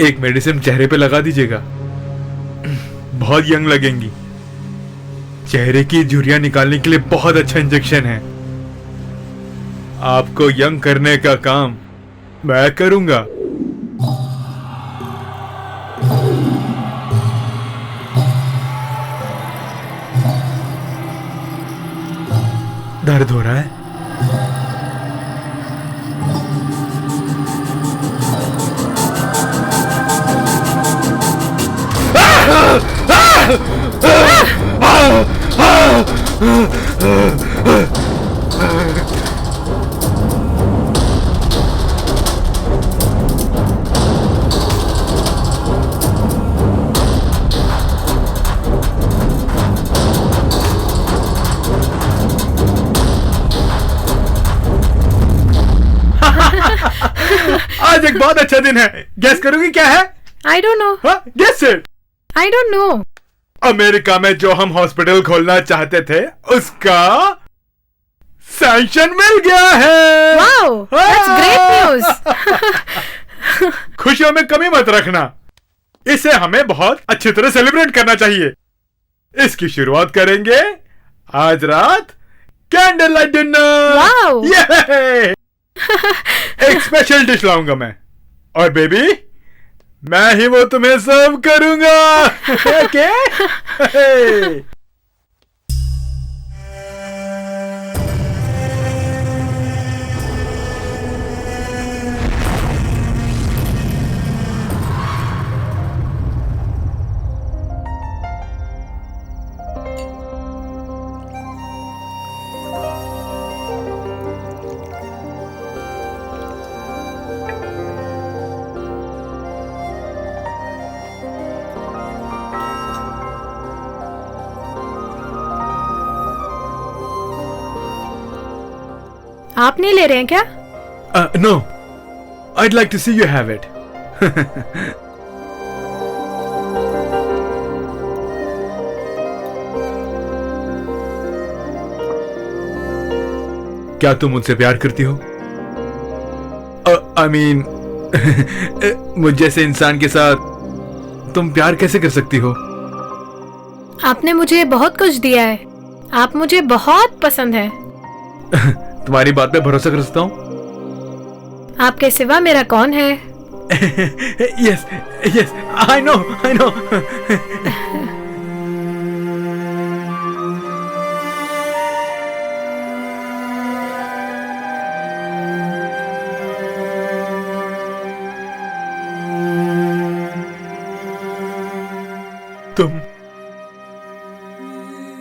एक मेडिसिन चेहरे पे लगा दीजिएगा, बहुत यंग लगेंगी। चेहरे की झुर्रियां निकालने के लिए बहुत अच्छा इंजेक्शन है। आपको यंग करने का काम मैं करूंगा। दर्द हो रहा है? आज एक बहुत अच्छा दिन है। गैस करोगी क्या है? I don't know. Guess it. I don't know. America में जो हम हॉस्पिटल खोलना चाहते थे उसका सैंक्शन मिल गया है। Wow, that's great news. खुशियों में कमी मत रखना, इसे हमें बहुत अच्छी तरह सेलिब्रेट करना चाहिए। इसकी शुरुआत करेंगे आज रात कैंडल लाइट डिनर। वाओ। एक स्पेशल डिश लाऊंगा मैं, और बेबी मैं ही वो तुम्हें सर्व करूंगा। ओके? आप नहीं ले रहे हैं क्या? No, I'd like to see you have it. क्या तुम मुझसे प्यार करती हो? I mean, मुझ जैसे इंसान के साथ तुम प्यार कैसे कर सकती हो? आपने मुझे बहुत कुछ दिया है, आप मुझे बहुत पसंद है। तुम्हारी बात पे भरोसा कर सकता हूँ? आपके सिवा मेरा कौन है? Yes, yes, I know, I know.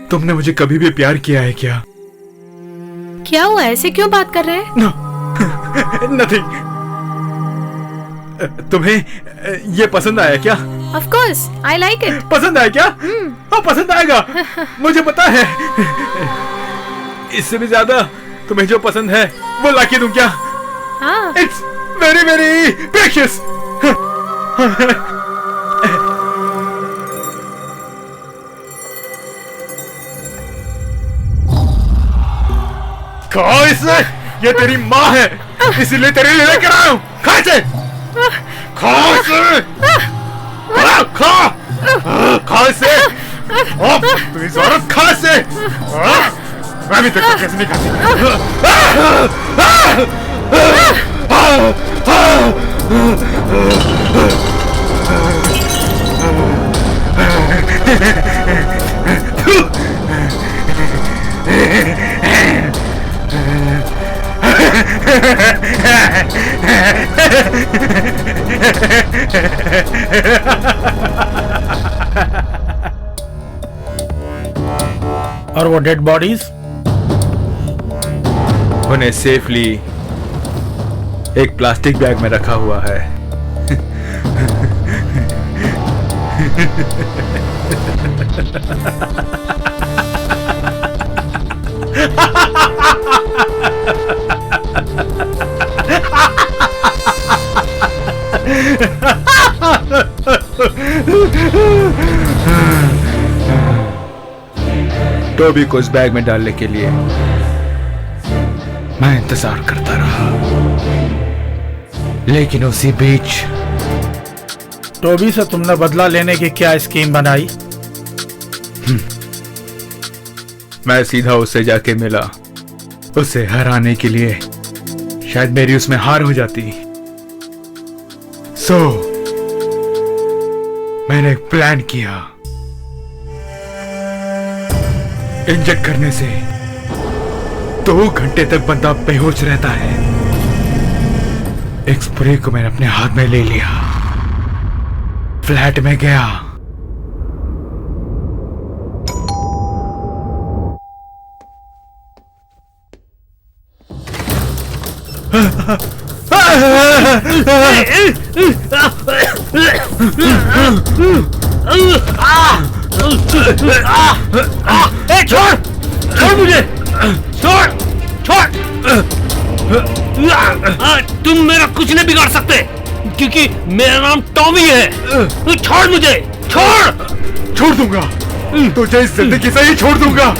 तुमने मुझे कभी भी प्यार किया है क्या? क्या हुआ, ऐसे क्यों बात कर रहे हैं? No, nothing. तुम्हें ये पसंद आया क्या? Of course, I like it. पसंद आया क्या? हाँ, पसंद आएगा, मुझे पता है। इससे भी ज्यादा तुम्हें जो पसंद है वो लाके दूं क्या? हाँ। It's very very precious. खा इसे, ये तेरी माँ है, इसीलिए तेरे लिए लेकर आया हूँ। खा इसे, खा इसे, खा इसे, तू इस औरत, खा इसे। मैं भी देखता कैसे नहीं खाती। और वो डेड बॉडीज? उन्हें सेफली एक प्लास्टिक बैग में रखा हुआ है। टोबी को इस बैग में डालने के लिए मैं इंतजार करता रहा, लेकिन उसी बीच टोबी से तुमने बदला लेने की क्या स्कीम बनाई? मैं सीधा उससे जाके मिला, उसे हराने के लिए। शायद मेरी उसमें हार हो जाती। सो मैंने एक प्लान किया। इंजेक्ट करने से 2 घंटे तक बंदा बेहोश रहता है। एक स्प्रे को मैंने अपने हाथ में ले लिया, फ्लैट में गया, छोड़ छोड़ मुझे, छोड़ छोड़। तुम मेरा कुछ नहीं बिगाड़ सकते क्योंकि मेरा नाम टॉमी है। छोड़ मुझे, छोड़। छोड़ दूंगा, तुझे इस जिंदगी से ही छोड़ दूंगा।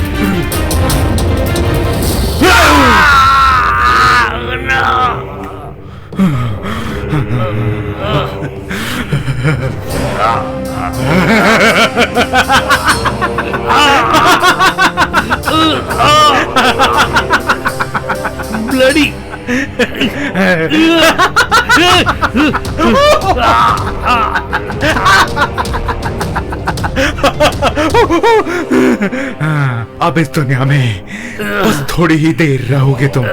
ब्लडी अब इस दुनिया में बस थोड़ी ही देर रहोगे तुम।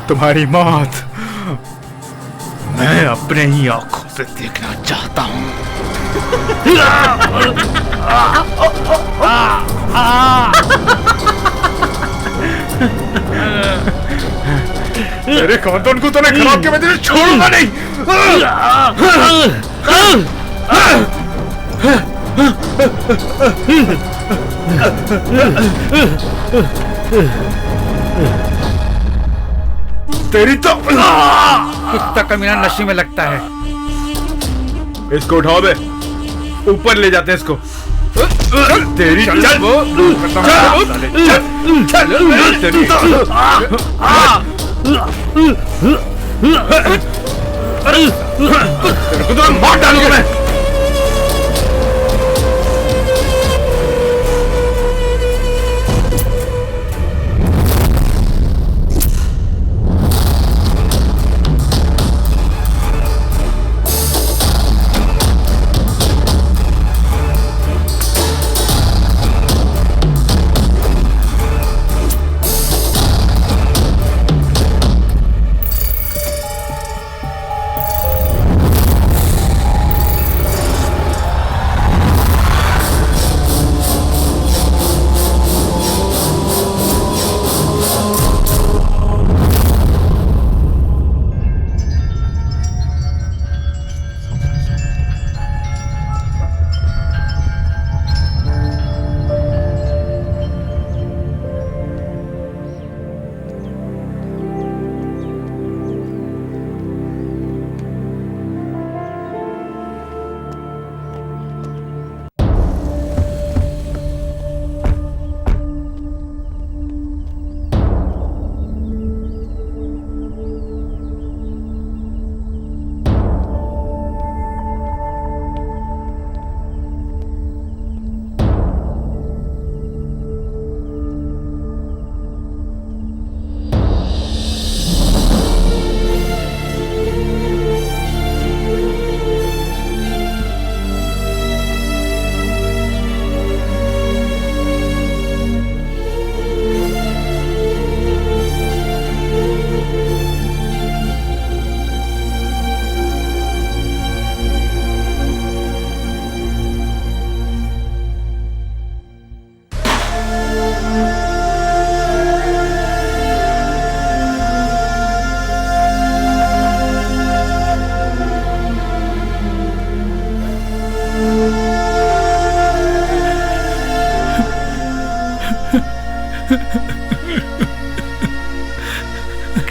तुम्हारी मौत मैं अपने ही आंखों से देखना चाहता हूं। तेरे खानदान को तूने खराब किया, मैं तुझे छोड़ूंगा नहीं। तेरी तो कुत्ता कमीना नशे में लगता है। इसको उठाओ बे, ऊपर ले जाते हैं इसको। तेरी चल तेरे को तो मार डालूंगा मैं।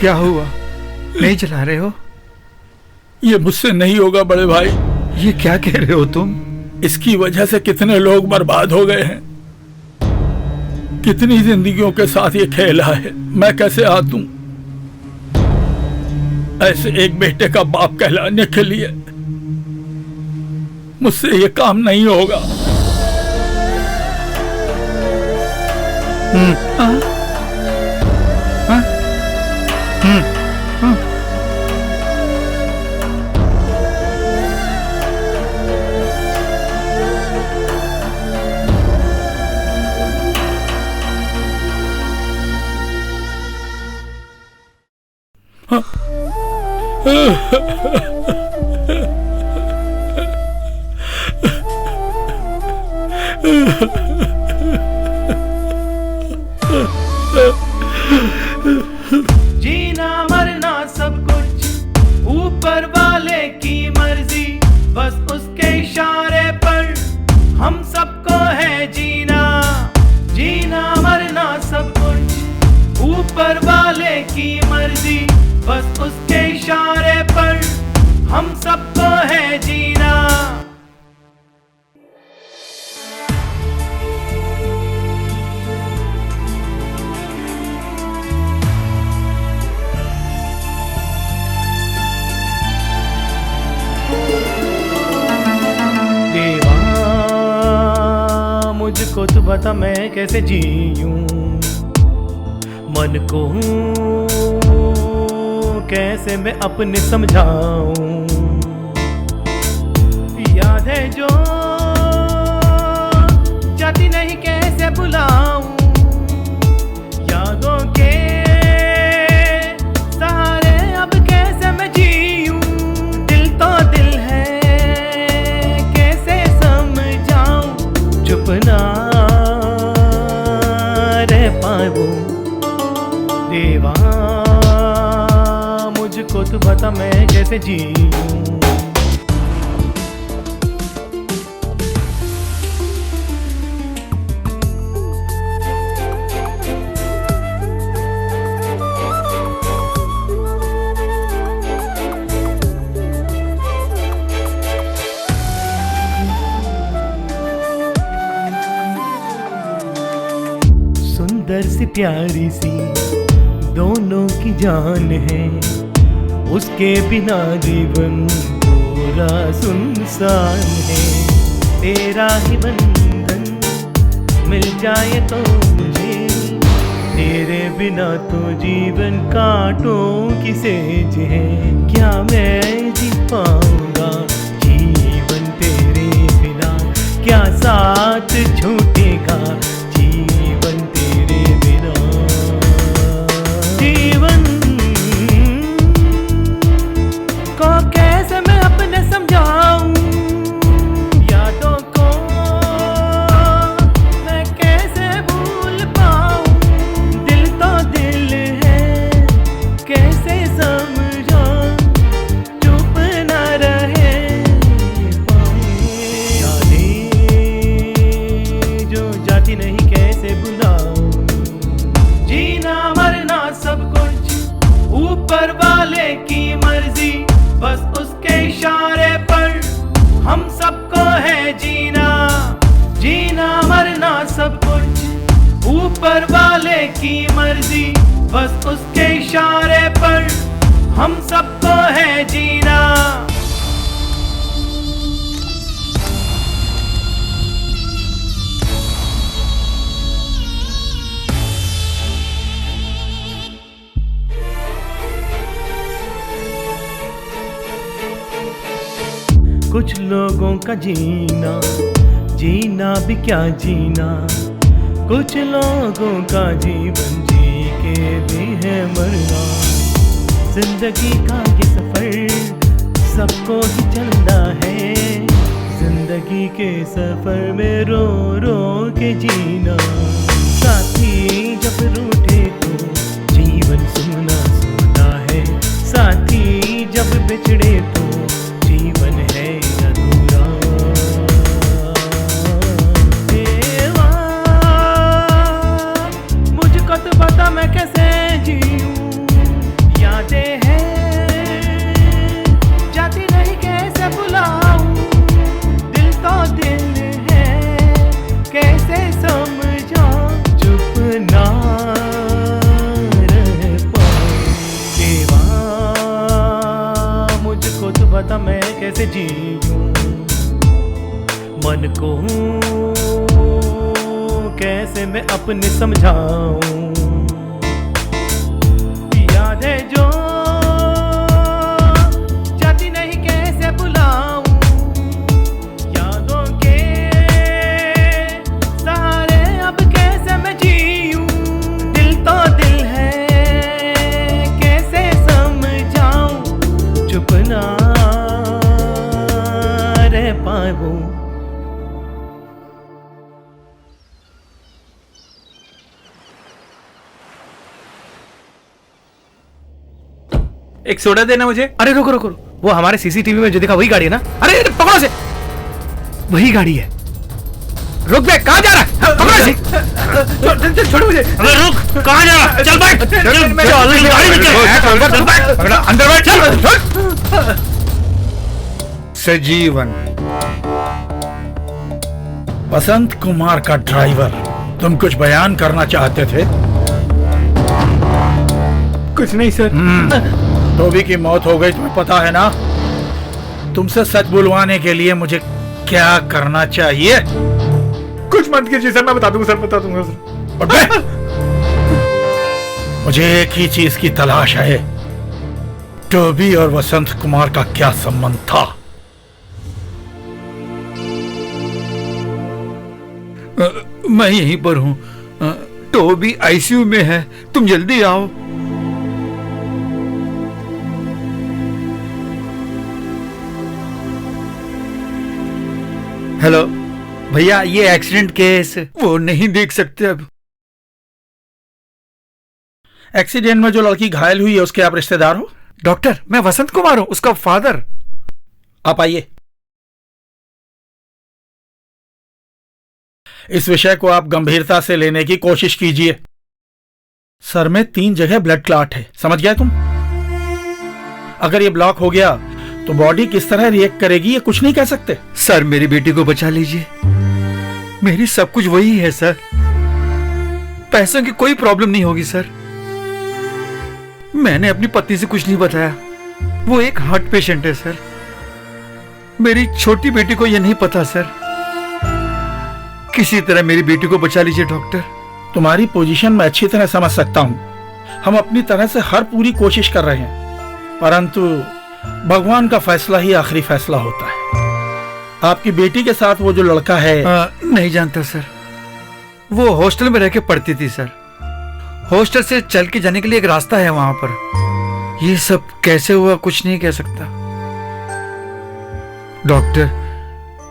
क्या हुआ, नहीं चला रहे हो? ये मुझसे नहीं होगा बड़े भाई। ये क्या कह रहे हो तुम? इसकी वजह से कितने लोग बर्बाद हो गए हैं, कितनी जिंदगियों के साथ ये खेला है। मैं कैसे हाथ दूं ऐसे एक बेटे का बाप कहलाने के लिए? मुझसे ये काम नहीं होगा। जीना मरना सब कुछ ऊपर वाले की मर्जी, बस उसके इशारे पर मुझको तो बता मैं कैसे जीऊं, मन को कैसे मैं अपने समझाऊं। याद है जो जाती नहीं कैसे बुलाऊं, यादों के सहारे अब कैसे मैं जीऊं। दिल तो दिल है कैसे समझाऊं, चुप ना रह पाऊं। देवा मुझको तो बता मैं कैसे जीऊं। सुंदर सी प्यारी सी दोनों की जान है, उसके बिना जीवन पूरा सुनसान है। तेरा ही बंधन मिल जाए तो मुझे, तेरे बिना तो जीवन कांटों की सेज है। क्या मैं जी पाऊंगा जीवन तेरे बिना, क्या साथ छूटेगा जीवन तेरे बिना। जीवन को कैसे मैं अपने समझाऊं, यादों को मैं कैसे भूल पाऊं। दिल तो दिल है कैसे समझाऊं, चुप न रहे यादें जो जाती नहीं कैसे बुलाऊं। जीना मरना सब कुछ ऊपर वाले की मर्जी, बस उसके इशारे पर हम सबको है जीना। जीना मरना सब कुछ ऊपर वाले की मर्जी, बस उसके इशारे पर हम सबको है जीना। कुछ लोगों का जीना जीना भी क्या जीना, कुछ लोगों का जीवन जी के भी है मरना। जिंदगी का ये सफर सबको ही चलना है, जिंदगी के सफर में रो रो के जीना। साथी जब रूठे तो जीवन सुना सुना है, साथी जब बिछड़े तो जीवन है अधूरा। देवा मुझको तो बता मैं कैसे जीऊं, यादें हैं जाती नहीं कैसे बुलाऊं। दिल तो दिल है कैसे समझाऊं, चुप ना रह पाऊं। देवा मुझको तो बता मैं कैसे जीऊं, मन को कैसे मैं अपने समझाऊं। यादें जो जाती नहीं कैसे बुलाऊं, यादों के सहारे अब कैसे मैं जीऊं। दिल तो दिल है कैसे समझाऊं, चुप ना रह पाऊं। एक सोडा देना मुझे। अरे रुको रुको, वो हमारे सीसीटीवी में जो दिखा वही गाड़ी है ना? अरे पकड़ो से, वही गाड़ी है। रुक बे, कहाँ जा रहा है? पकड़ो से, छोड़ मुझे। अरे रुक, कहाँ जा रहा है? चल बैठ, अंदर बैठ, चल। सजीवन, बसंत कुमार का ड्राइवर, तुम कुछ बयान करना चाहते थे? कुछ नहीं सर। धोबी की मौत हो गई, तुम्हें पता है ना? तुमसे सच बुलवाने के लिए मुझे क्या करना चाहिए? कुछ मत कीजिए सर, मैं बता दूंगा सर। मुझे एक ही चीज की तलाश है, टोबी और वसंत कुमार का क्या संबंध था? मैं यहीं पर हूँ। टोबी आईसीयू में है, तुम जल्दी आओ। हेलो भैया, ये एक्सीडेंट केस वो नहीं देख सकते अब। एक्सीडेंट में जो लड़की घायल हुई है उसके आप रिश्तेदार हो? डॉक्टर, मैं वसंत कुमार हूं, उसका फादर। आप आइए। इस विषय को आप गंभीरता से लेने की कोशिश कीजिए। सर में 3 जगह ब्लड क्लॉट है, समझ गए तुम? अगर ये ब्लॉक हो गया तो बॉडी किस तरह रिएक्ट करेगी ये कुछ नहीं कह सकते। सर, मेरी बेटी को बचा लीजिए। मेरी सब कुछ वही है सर। पैसों की कोई प्रॉब्लम नहीं होगी सर। मैंने अपनी पत्नी से कुछ नहीं बताया, वो एक हार्ट पेशेंट है सर। मेरी छोटी बेटी को यह नहीं पता सर। किसी तरह मेरी बेटी को बचा लीजिए डॉक्टर। तुम्हारी पोजीशन मैं अच्छी तरह समझ सकता हूं। हम अपनी तरह से हर पूरी कोशिश कर रहे हैं, परंतु भगवान का फैसला ही आखिरी फैसला होता है। आपकी बेटी के साथ वो जो लड़का है नहीं जानता सर। वो हॉस्टल में रह के पढ़ती थी सर। हॉस्टल से चल के जाने के लिए एक रास्ता है वहां पर। ये सब कैसे हुआ कुछ नहीं कह सकता। डॉक्टर,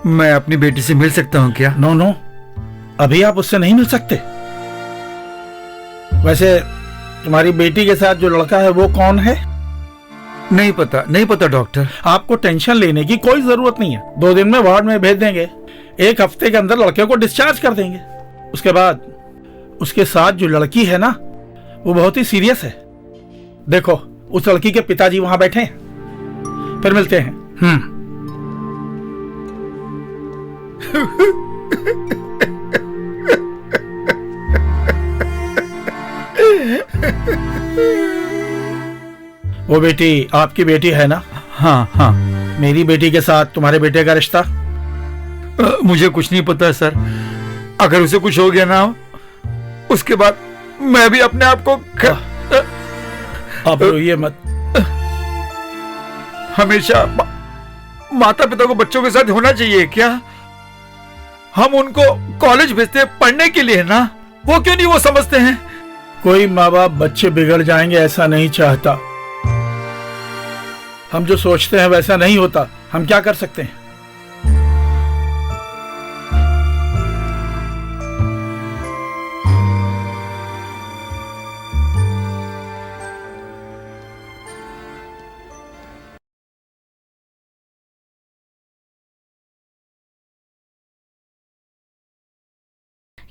मैं अपनी बेटी से मिल सकता हूं क्या? नो, अभी आप उससे नहीं मिल सकते। वैसे तुम्हारी बेटी के साथ जो लड़का है वो कौन है? नहीं पता डॉक्टर। आपको टेंशन लेने की कोई जरूरत नहीं है। 2 दिन में वार्ड में भेज देंगे, 1 हफ्ते के अंदर लड़के को डिस्चार्ज कर देंगे। उसके बाद उसके साथ जो लड़की है ना, वो बहुत ही सीरियस है। देखो, उस लड़की के पिताजी वहां बैठे हैं, फिर मिलते हैं। वो बेटी आपकी बेटी है ना? हाँ। मेरी बेटी के साथ तुम्हारे बेटे का रिश्ता? मुझे कुछ नहीं पता सर। अगर उसे कुछ हो गया ना, उसके बाद मैं भी अपने आप को अब रोइए मत। हमेशा माता पिता को बच्चों के साथ होना चाहिए क्या? हम उनको कॉलेज भेजते हैं पढ़ने के लिए ना, वो क्यों नहीं वो समझते हैं? कोई माँ बाप बच्चे बिगड़ जाएंगे ऐसा नहीं चाहता। हम जो सोचते हैं वैसा नहीं होता। हम क्या कर सकते हैं?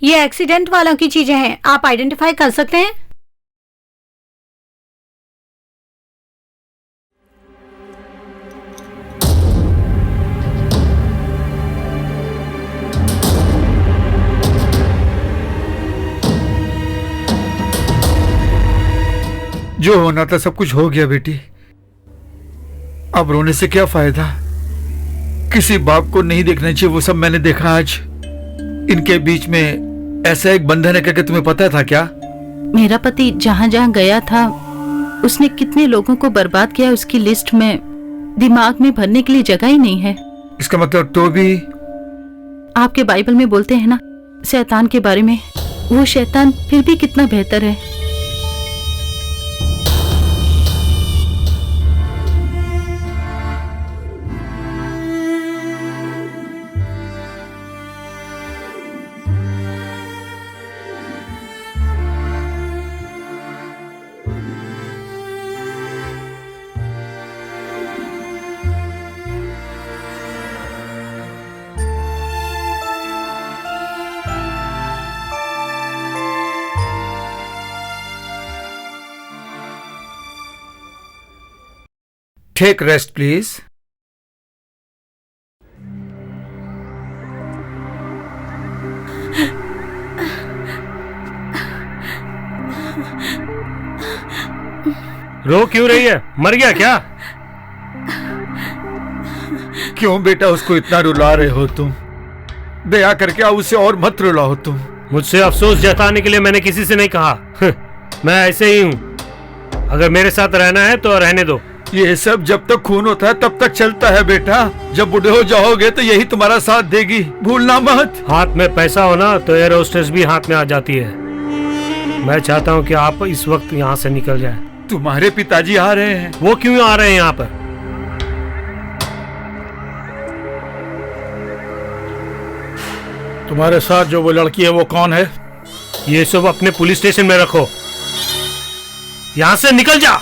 ये एक्सीडेंट वालों की चीजें हैं, आप आइडेंटिफाई कर सकते हैं? जो होना था सब कुछ हो गया बेटी। अब रोने से क्या फायदा? किसी बाप को नहीं देखना चाहिए वो सब मैंने देखा आज। इनके बीच में ऐसा एक बंधन है क्या तुम्हें पता था क्या? मेरा पति जहाँ जहाँ गया था उसने कितने लोगों को बर्बाद किया, उसकी लिस्ट में दिमाग में भरने के लिए जगह ही नहीं है। इसका मतलब टोबी? आपके बाइबल में बोलते हैं ना शैतान के बारे में, वो शैतान फिर भी कितना बेहतर है। Take rest, please. रो क्यों रही है? मर गया क्या? क्यों बेटा उसको इतना रुला रहे हो तुम? दया करके अब उसे और मत रुलाओ तुम। मुझसे अफसोस जताने के लिए मैंने किसी से नहीं कहा। मैं ऐसे ही हूँ। अगर मेरे साथ रहना है तो रहने दो। ये सब जब तक खून होता है तब तक चलता है बेटा। जब बूढ़े हो जाओगे तो यही तुम्हारा साथ देगी, भूलना मत। हाथ में पैसा हो ना तो एयर होस्टेस भी हाथ में आ जाती है। मैं चाहता हूँ कि आप इस वक्त यहाँ से निकल जाएं। तुम्हारे पिताजी आ रहे हैं। वो क्यों आ रहे हैं यहाँ पर? तुम्हारे साथ जो वो लड़की है वो कौन है? ये सब अपने पुलिस स्टेशन में रखो। यहाँ से निकल जा।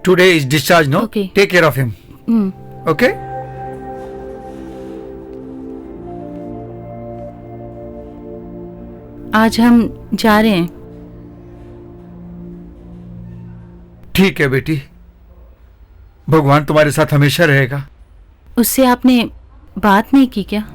Today is discharge, no? Okay. Take care of him. Okay? आज हम जा रहे हैं। ठीक है बेटी, भगवान तुम्हारे साथ हमेशा रहेगा। उससे आपने बात नहीं की क्या?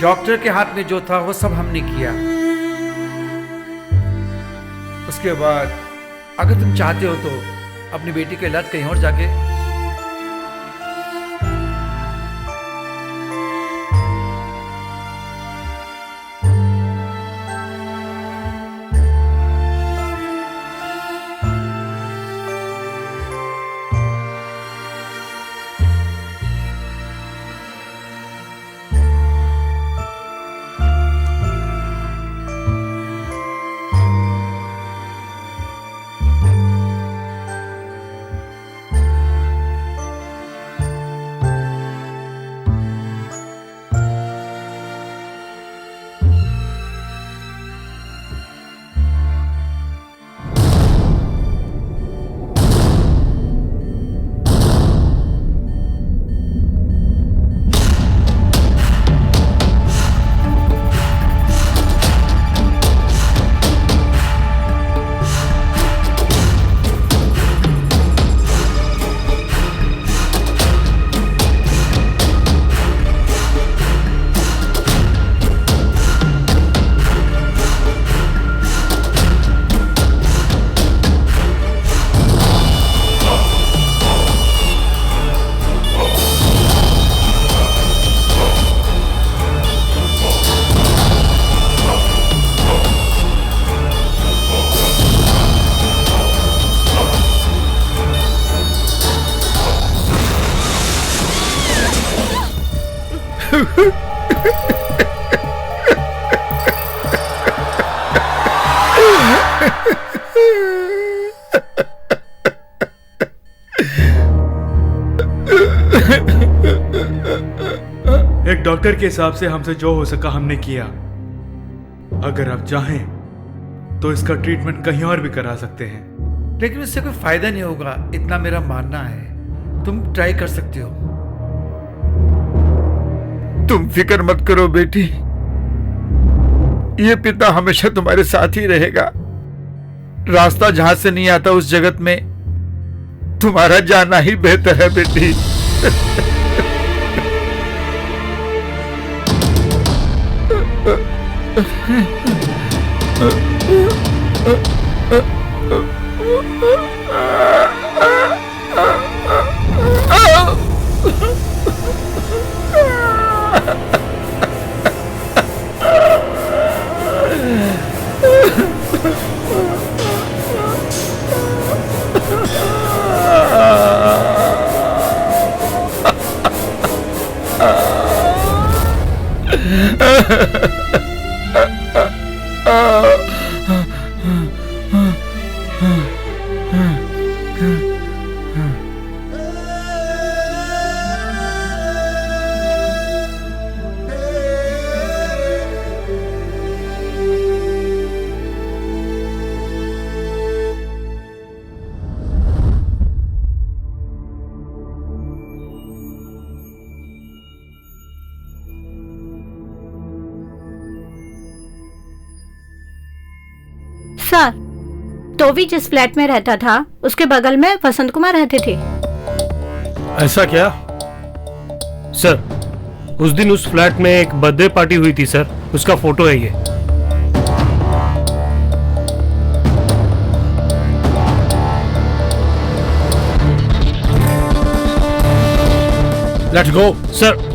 डॉक्टर के हाथ में जो था वो सब हमने किया। उसके बाद अगर तुम चाहते हो तो अपनी बेटी का इलाज कहीं और जाके। एक डॉक्टर के हिसाब से हमसे जो हो सका हमने किया। अगर आप चाहें तो इसका ट्रीटमेंट कहीं और भी करा सकते हैं। लेकिन इससे कोई फायदा नहीं होगा, इतना मेरा मानना है। तुम ट्राई कर सकते हो। तुम फिक्र मत करो बेटी, ये पिता हमेशा तुम्हारे साथ ही रहेगा। रास्ता जहां से नहीं आता उस जगत में तुम्हारा जाना ही बेहतर है बेटी। सर, तो भी जिस फ्लैट में रहता था उसके बगल में वसंत कुमार रहते थे। ऐसा क्या? सर उस दिन उस फ्लैट में एक बर्थडे पार्टी हुई थी सर, उसका फोटो है ये। Let's go. सर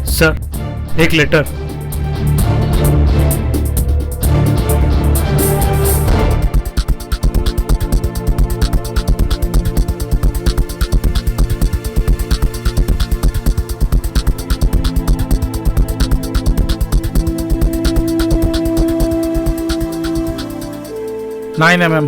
सर एक letter. Nine mm।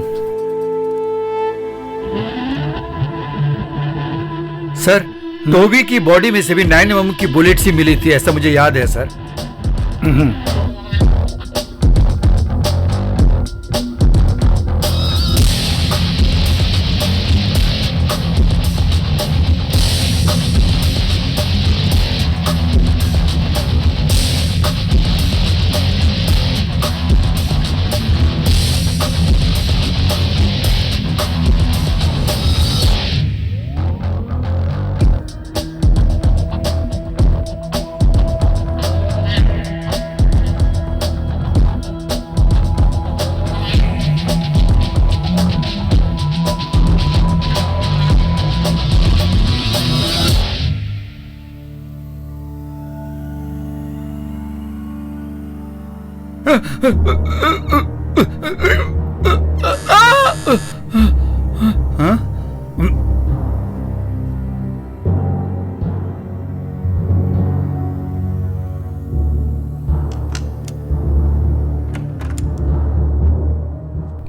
Sir Toby की बॉडी में से भी 9 mm की बुलेट सी मिली थी, ऐसा मुझे याद है सर।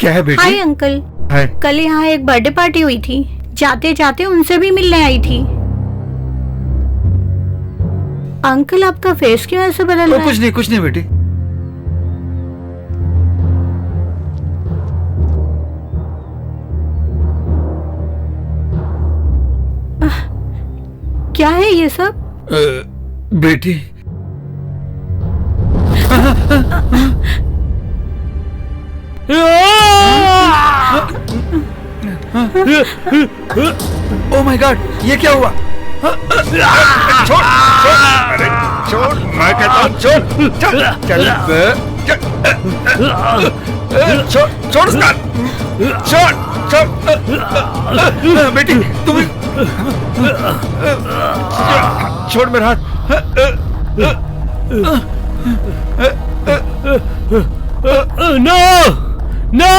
क्या है बेटी? Hi uncle. हाय। कल यहाँ एक बर्थडे पार्टी हुई थी, जाते जाते उनसे भी मिलने आई थी। अंकल आपका फेस क्यों ऐसे बदल रहा है? कुछ नहीं बेटी। क्या है ये सब? बेटी ओह माय गॉड, ये क्या हुआ? छोड़ अरे छोड़, मैं कहता हूँ छोड़। छोड़ उसका, छोड़ बेटी तुम छोड़ मेरा हाथ। नो